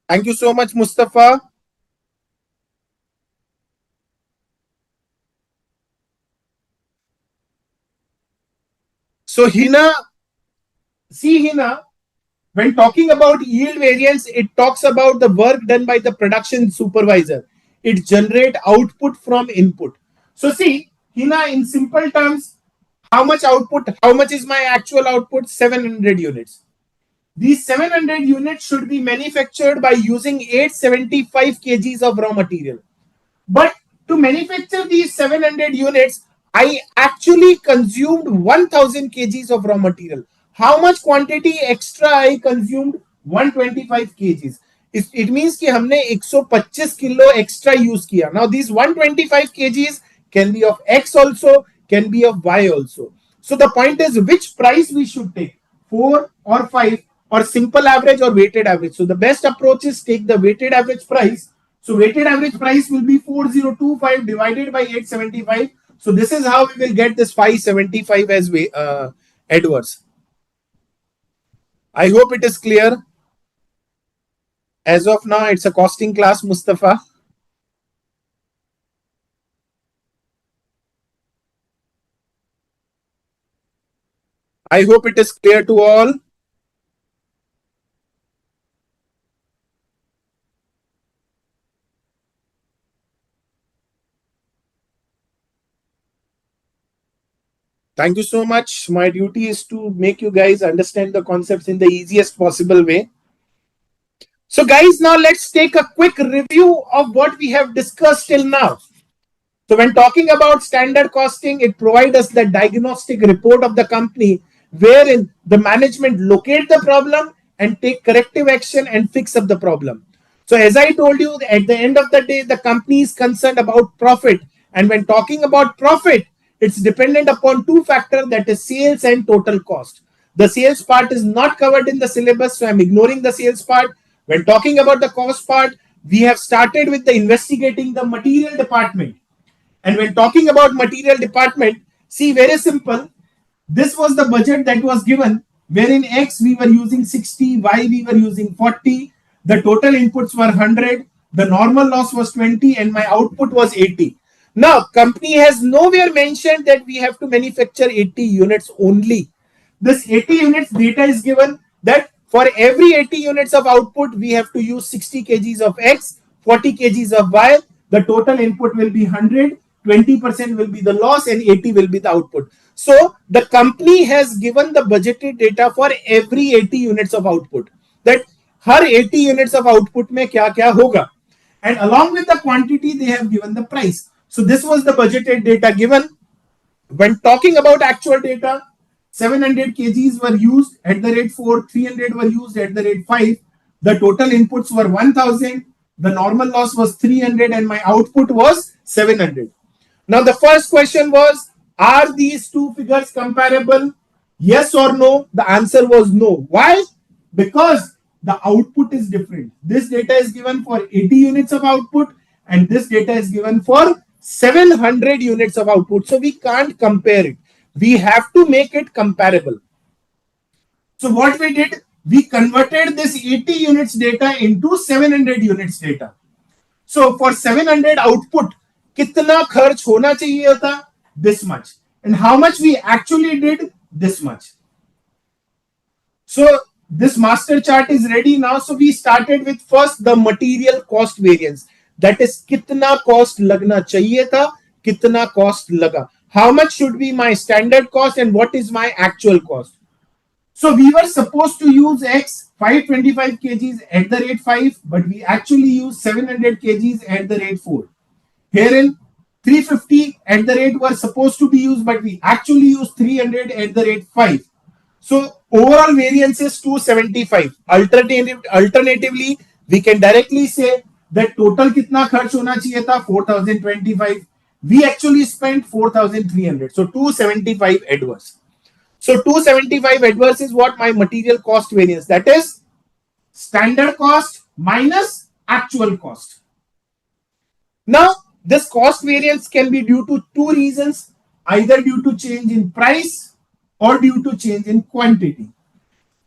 Thank you so much, Mustafa. So Hina, see Hina, when talking about yield variance, it talks about the work done by the production supervisor. It generates output from input. So see, Hina, in simple terms, how much output, how much is my actual output? 700 units. These 700 units should be manufactured by using 875 kgs of raw material. But to manufacture these 700 units, I actually consumed 1000 kgs of raw material. How much quantity extra I consumed? 125 kgs. It means कि हमने 125 kilo extra use किया. Now these 125 kgs can be of X also, can be of Y also. So the point is which price we should take, 4 or 5 or simple average or weighted average. So the best approach is take the weighted average price. So weighted average price will be 4025 divided by 875. So this is how we will get this 575 as adverse. I hope it is clear. As of now, it's a costing class, Mustafa. I hope it is clear to all. Thank you so much. My duty is to make you guys understand the concepts in the easiest possible way. So guys, now let's take a quick review of what we have discussed till now. So when talking about standard costing, it provides us the diagnostic report of the company wherein the management locate the problem and take corrective action and fix up the problem. So as I told you, at the end of the day, the company is concerned about profit. And when talking about profit, it's dependent upon two factors, that is sales and total cost. The sales part is not covered in the syllabus, so I'm ignoring the sales part. When talking about the cost part, we have started with the investigating the material department. And when talking about material department, see, very simple. This was the budget that was given, wherein X we were using 60, Y we were using 40. The total inputs were 100. The normal loss was 20 and my output was 80. Now, company has nowhere mentioned that we have to manufacture 80 units only. This 80 units data is given that for every 80 units of output, we have to use 60 kgs of X, 40 kgs of Y. The total input will be 100. 20% will be the loss and 80 will be the output. So the company has given the budgeted data for every 80 units of output, that her 80 units of output में क्या क्या होगा, and along with the quantity they have given the price. So this was the budgeted data given. When talking about actual data, 700 kgs were used at the rate 4, 300 were used at the rate 5. The total inputs were 1000. The normal loss was 300 and my output was 700. Now the first question was, are these two figures comparable? Yes or no? The answer was no. Why? Because the output is different. This data is given for 80 units of output and this data is given for 700 units of output. So we can't compare it. We have to make it comparable. So what we did, we converted this 80 units data into 700 units data. So for 700 output, कितना खर्च होना चाहिए था? This much. And how much we actually did? This much. So this master chart is ready now. So we started with first the material cost variance. That is कितना cost लगना चाहिए था, कितना cost लगा. How much should be my standard cost and what is my actual cost? So we were supposed to use X 525 kgs at the rate 5, but we actually use 700 kgs at the rate 4. Herein 350 at the rate were supposed to be used, but we actually use 300 at the rate 5. So overall variance is 275. Alternatively, we can directly say that total kitna kharch hona chahiye tha? 4025. We actually spent 4300. So 275 adverse. So 275 adverse is what my material cost variance. That is standard cost minus actual cost. Now, this cost variance can be due to two reasons, either due to change in price or due to change in quantity.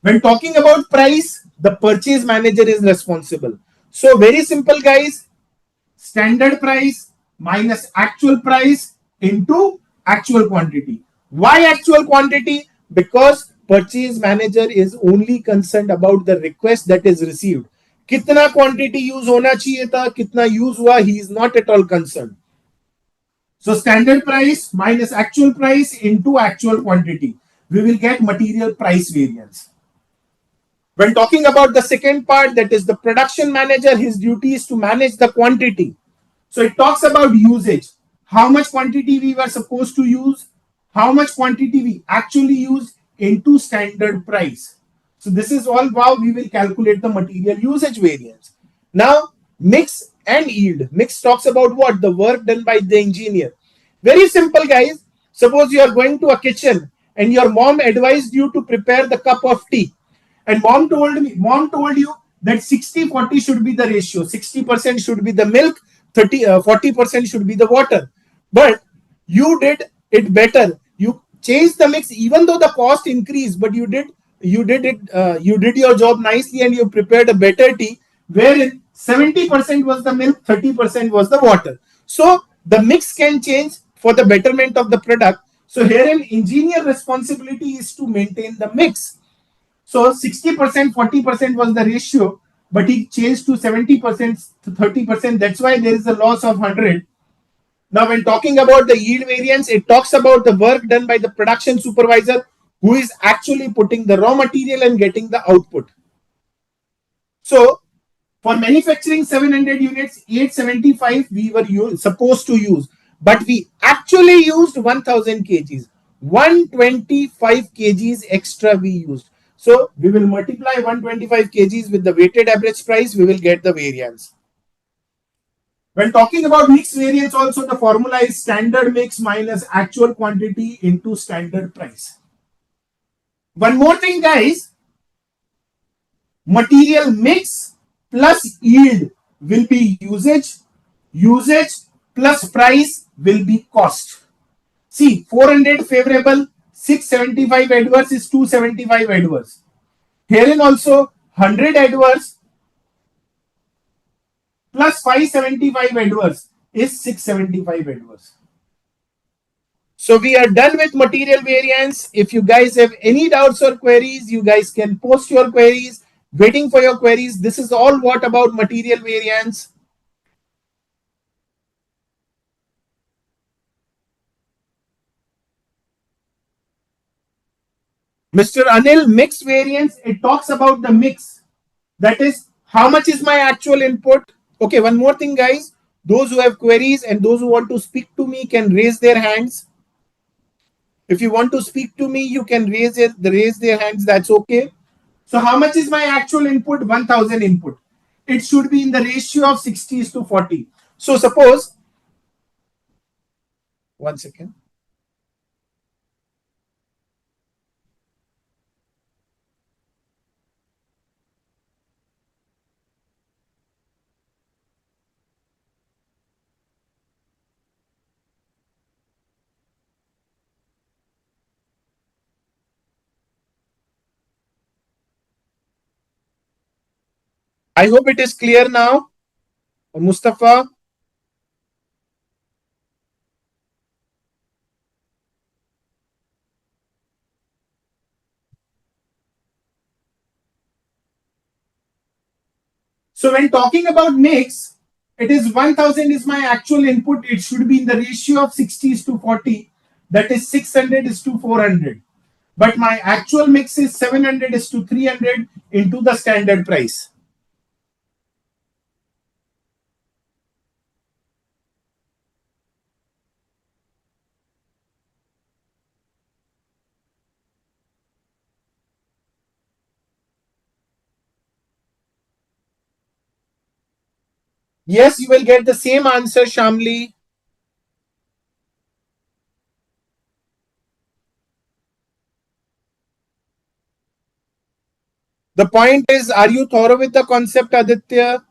When talking about price, the purchase manager is responsible. So very simple, guys. Standard price minus actual price into actual quantity. Why actual quantity? Because purchase manager is only concerned about the request that is received. कितना quantity use होना चाहिए था, कितना use हुआ, he is not at all concerned. So standard price minus actual price into actual quantity. We will get material price variance. When talking about the second part, that is the production manager, his duty is to manage the quantity. So it talks about usage. How much quantity we were supposed to use, how much quantity we actually use into standard price. So this is all how we will calculate the material usage variance. Now, mix and yield. Mix talks about what? The work done by the engineer. Very simple, guys. Suppose you are going to a kitchen and your mom advised you to prepare the cup of tea. And mom told you that 60-40 should be the ratio. 60% should be the milk, 40% should be the water. But you did it better. You changed the mix, even though the cost increased, but you did your job nicely and you prepared a better tea, wherein 70% was the milk, 30% was the water. So the mix can change for the betterment of the product. So herein engineer responsibility is to maintain the mix. So 60%, 40% was the ratio, but he changed to 70% to 30%. That's why there is a loss of 100. Now, when talking about the yield variance, it talks about the work done by the production supervisor who is actually putting the raw material and getting the output. So for manufacturing 700 units, 875 we were supposed to use, but we actually used 1000 kgs. 125 kgs extra we used. So we will multiply 125 kgs with the weighted average price, we will get the variance. When talking about mix variance also, the formula is standard mix minus actual quantity into standard price. One more thing, guys, material mix plus yield will be usage. Usage plus price will be cost. See, 400 favorable, 675 adverse is 275 adverse. Herein also 100 adverse plus 575 adverse is 675 adverse. So we are done with material variance. If you guys have any doubts or queries, you guys can post your queries. Waiting for your queries. This is all what about material variance. Mr. Anil, mix variance, it talks about the mix. That is, how much is my actual input? Okay, one more thing, guys. Those who have queries and those who want to speak to me can raise their hands. If you want to speak to me, you can raise their hands. That's okay. So how much is my actual input? 1000 input. It should be in the ratio of 60:40. So suppose, one second. I hope it is clear now. Mustafa. So when talking about mix, it is 1000 is my actual input. It should be in the ratio of 60 is to 40. That is 600 is to 400. But my actual mix is 700 is to 300 into the standard price. Yes, you will get the same answer, Shamli. The point is, are you thorough with the concept, Aditya?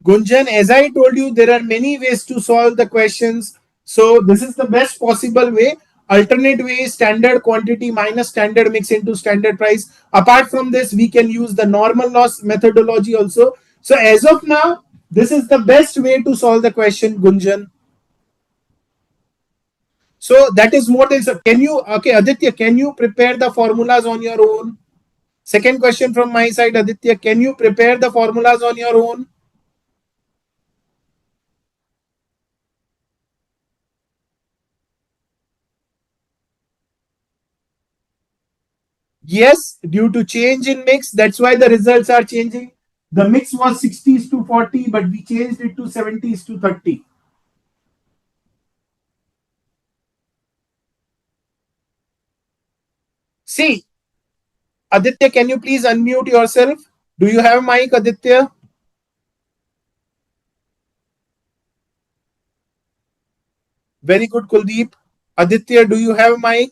Gunjan, as I told you, there are many ways to solve the questions. So this is the best possible way. Alternate way is standard quantity minus standard mix into standard price. Apart from this, we can use the normal loss methodology also. So as of now, this is the best way to solve the question, Gunjan. So that is what is. Can you, okay, Aditya, can you prepare the formulas on your own? Second question from my side, Aditya, can you prepare the formulas on your own? Yes, due to change in mix, that's why the results are changing. The mix was 60s to 40, but we changed it to 70s to 30. See, Aditya, can you please unmute yourself? Do you have mic, Aditya? Very good, Kuldeep. Aditya, do you have mic?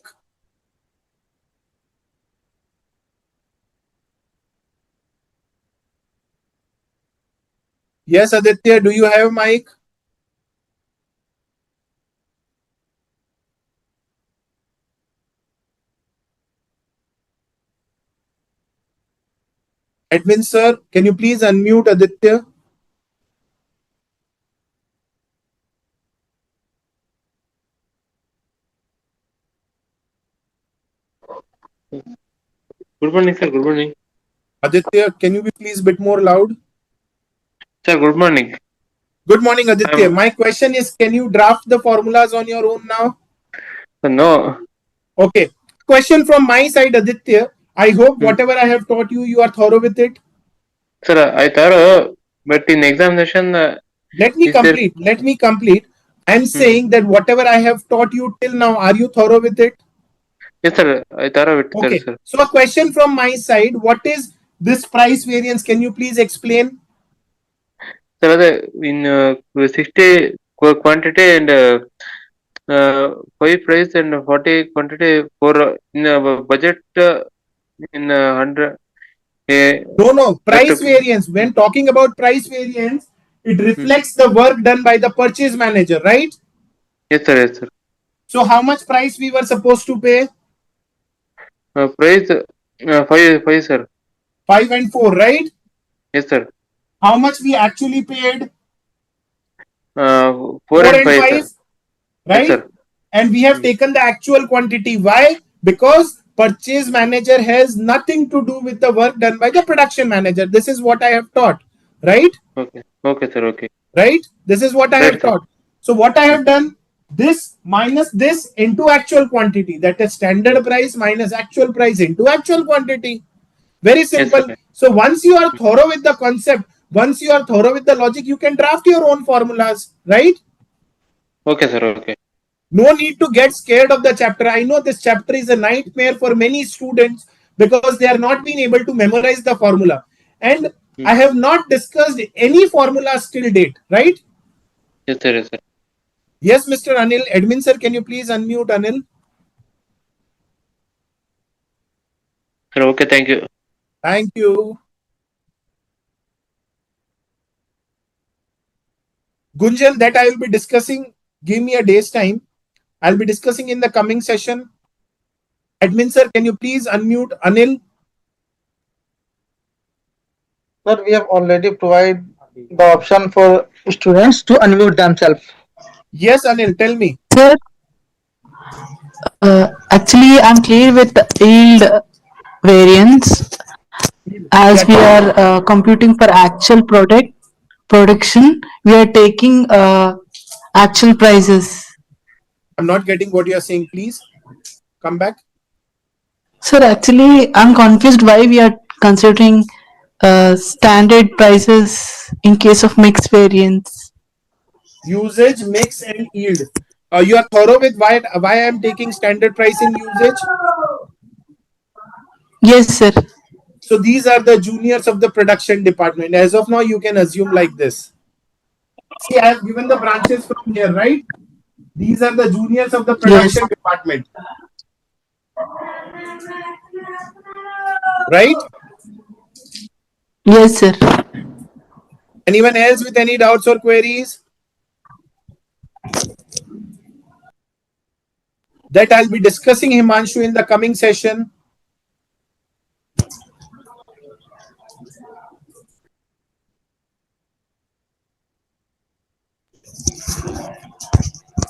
Yes, Aditya, do you have mic? Edwin, sir, can you please unmute Aditya? Good morning, sir. Good morning. Aditya, can you be please a bit more loud? Sir, good morning. Good morning, Aditya. I'm My question is, can you draft the formulas on your own now? no, Okay. Question from my side, Aditya. I hope hmm. whatever I have taught you, you are thorough with it. Sir. I thought, but in examination, Let me is there? complete. Let me complete. I'm Hmm. saying that whatever I have taught you till now, are you thorough with it? Yes, sir. I thought of it, Okay. sir. So a question from my side. What is this price variance? Can you please explain? Sir, in 60 quantity and 5 price and 40 quantity for in budget in 100. No, no. That. Price variance. When talking about price variance, it Hmm. reflects the work done by the purchase manager, right? Yes, sir. Yes, sir. So how much price we were supposed to pay? Price 5, sir. 5 and 4, right? Yes, sir. How much we actually paid? 4 4 and and 5, 5, sir. Yes, right? sir. And we have Hmm. taken the actual quantity. Why? Because purchase manager has nothing to do with the work done by the production manager. This is what I have taught, right? Okay. Okay, sir. Okay. Right? This is what I have Right, sir. taught. So what I Hmm. have done, this minus this into actual quantity, that is Hmm. standard price minus actual price into actual quantity. Very Yes, sir. simple. So once you are thorough with the concept, once you are thorough with the logic, you can draft your own formulas, right? Okay, sir. Okay. No need to get scared of the chapter. I know this chapter is a nightmare for many students because they are not being able to memorize the formula. And Hmm. I have not discussed any formulas till date, right? Yes, sir. Yes, sir. Yes, Mr. Anil. Admin sir, can you please unmute Anil? Sir, okay. Thank you. Thank you. Gunjan, that I will be discussing. Give me a day's time. I'll be discussing in the coming session. Admin sir, can you please unmute Anil? Sir, we have already provided the option for students to unmute themselves. Yes, Anil, tell me. Sir, actually, I'm clear with the yield variance Yeah, as we are computing for actual production. We are taking actual prices. I'm not getting what you're saying. Please come back. Sir, actually, I'm confused why we are considering standard prices in case of mixed variance. Usage, mix, and yield. You are thorough with why I am taking standard price in usage. Yes, sir. So these are the juniors of the production department. As of now, you can assume like this. See, I have given the branches from here, right? These are the juniors of the Yes. production department, right? Yes, sir. Anyone else with any doubts or queries? That I'll be discussing Himanshu in the coming session.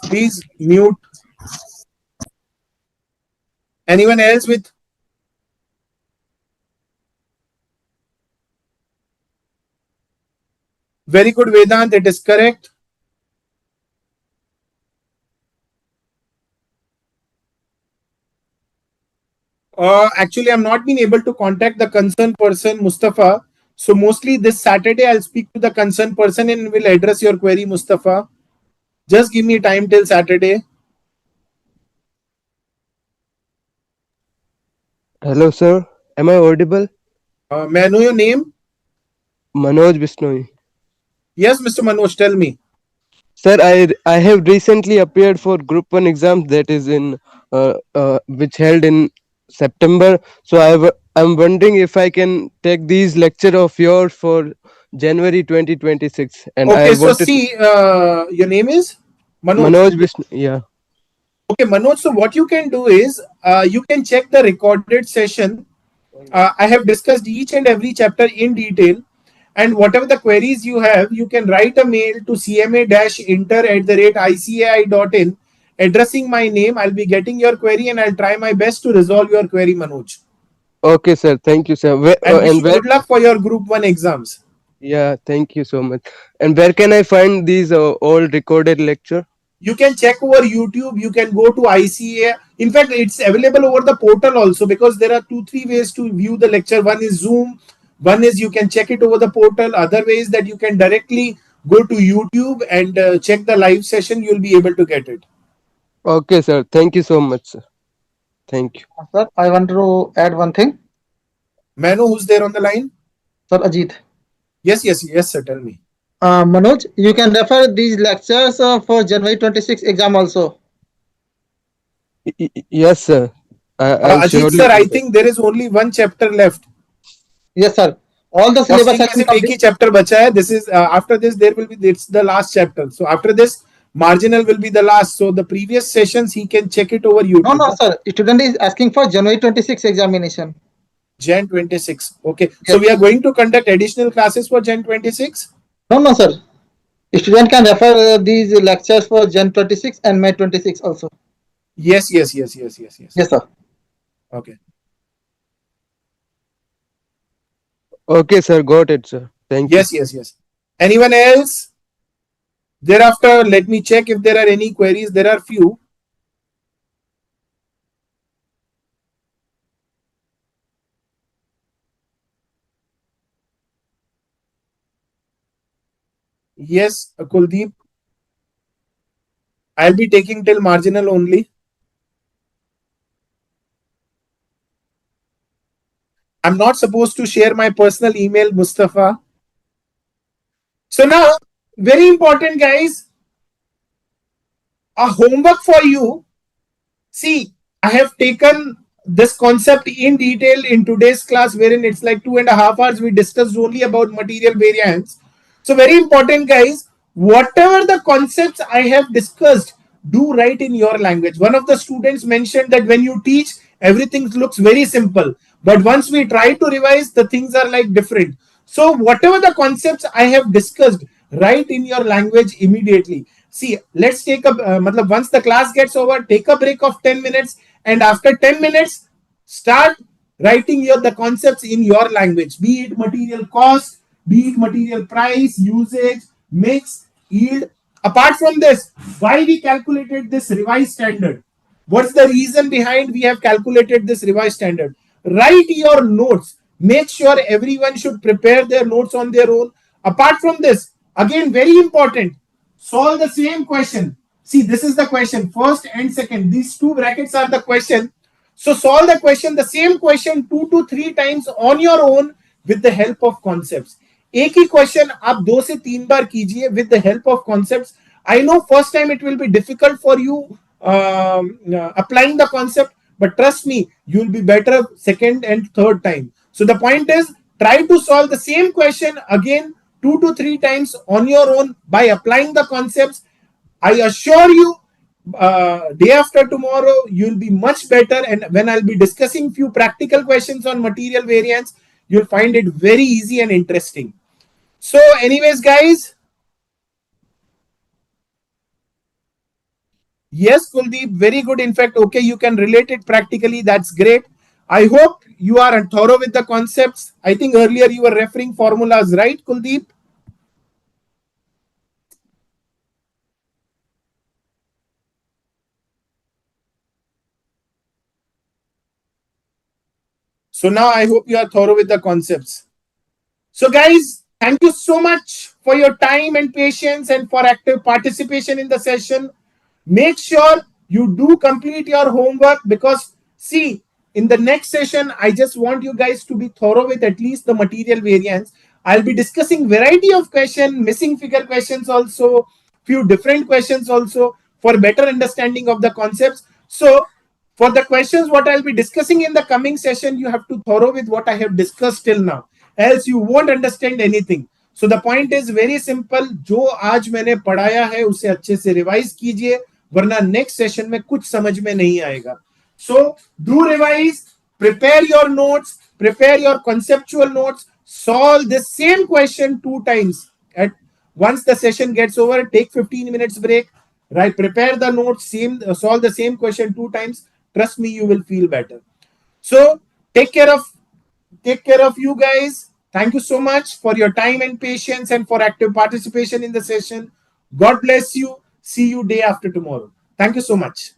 Please mute. Anyone else with? Very good, Vedant. It is correct. Actually, I'm not been able to contact the concerned person, Mustafa. So mostly this Saturday, I'll speak to the concerned person and will address your query, Mustafa. Just give me time till Saturday. Hello, sir. Am I audible? May I know your name? Manoj Bishnoi. Yes, Mr. Manoj, tell me. Sir, I have recently appeared for Group 1 exam that is in which held in September. So I'm wondering if I can take these lecture of yours for January 2026. And I Okay, so wanted to see, your name is Manoj. Manoj Bishnoi. Yeah. Okay, Manoj. So what you can do is you can check the recorded session. I have discussed each and every chapter in detail. And whatever the queries you have, you can write a mail to cma-inter@icai.in addressing my name. I'll be getting your query and I'll try my best to resolve your query, Manoj. Okay, sir. Thank you, sir. And wish And you where? good luck for your Group 1 exams. Yeah. Thank you so much. And where can I find these old recorded lecture? You can check over YouTube. You can go to ICAI. In fact, it's available over the portal also because there are 2-3 ways to view the lecture. One is Zoom. One is you can check it over the portal. Other way is that you can directly go to YouTube and check the live session. You'll be able to get it. Okay, sir. Thank you so much, sir. Thank you. Sir, I want to add one thing. May I know who's there on the line? Sir, Ajit. Yes, sir. Tell me. Manoj, you can refer these lectures for January 26 exam also. Yes, sir. I'll Ajit surely sir, I do that. think there is only one chapter left. Yes, sir. All the syllabus Costing has में been सिर्फ एक ही complete. chapter बचा है. This is after this there will be it's the last chapter. So after this marginal will be the last. So the previous sessions he can check it over No, YouTube. no, sir. Student is asking for January 26 examination. Jan 26. Okay. Yes. So we are going to conduct additional classes for Jan 26. No, no, sir. Student can refer these lectures for Jan 26 and May 26 also. Yes. Yes, sir. Okay. Okay, sir. Got it, sir. Thank you. Yes. Anyone else? Thereafter, let me check if there are any queries. There are few. Yes, Kuldeep. I'll be taking till marginal only. I'm not supposed to share my personal email, Mustafa. So now, very important, guys. A homework for you. See, I have taken this concept in detail in today's class, wherein it's like 2.5 hours. We discussed only about material variance. So very important, guys. whatever the concepts I have discussed, do write in your language. One of the students mentioned that when you teach, everything looks very simple, but once we try to revise, the things are like different. So whatever the concepts I have discussed, write in your language immediately. See, let's take a once the class gets over, take a break of 10 minutes, and after 10 minutes, start writing the concepts in your language, be it material cost, be it material price, usage, mix, yield. Apart from this, why we calculated this revised standard? What's the reason behind we have calculated this revised standard? Write your notes. Make sure everyone should prepare their notes on their own. Apart from this, again, very important, solve the same question. See, this is the question, first and second. These two brackets are the question. So solve the question, the same question 2 to 3 times on your own with the help of concepts. एक ही question आप 2 से 3 बार कीजिए with the help of concepts. I know first time it will be difficult for you applying the concept, but trust me, you will be better second and third time. So the point is, try to solve the same question again 2 to 3 times on your own by applying the concepts. I assure you, day after tomorrow, you'll be much better. And when I'll be discussing few practical questions on material variance, you'll find it very easy and interesting. So anyways, guys, yes, Kuldeep, very good. In fact, okay, you can relate it practically. That's great. I hope you are thorough with the concepts. I think earlier you were referring formulas, right, Kuldeep? So now I hope you are thorough with the concepts. So guys, thank you so much for your time and patience and for active participation in the session. Make sure you do complete your homework, because see, in the next session, I just want you guys to be thorough with at least the material variance. I'll be discussing variety of questions, missing figure questions also, few different questions also, for better understanding of the concepts. So for the questions what I'll be discussing in the coming session, you have to thorough with what I have discussed till now, else you won't understand anything. So the point is very simple, जो आज मैंने पढ़ाया है उसे अच्छे से revise कीजिए, वरना नेक्स्ट सेशन में कुछ समझ में नहीं आएगा. So do revise, prepare your notes, prepare your conceptual notes, solve the same question 2 times. At once the session gets over, take 15 minutes break, right? Prepare the notes, solve the same question 2 times. Trust me, you will feel better. So take care of you guys. Thank you so much for your time and patience and for active participation in the session. God bless you. See you day after tomorrow. Thank you so much.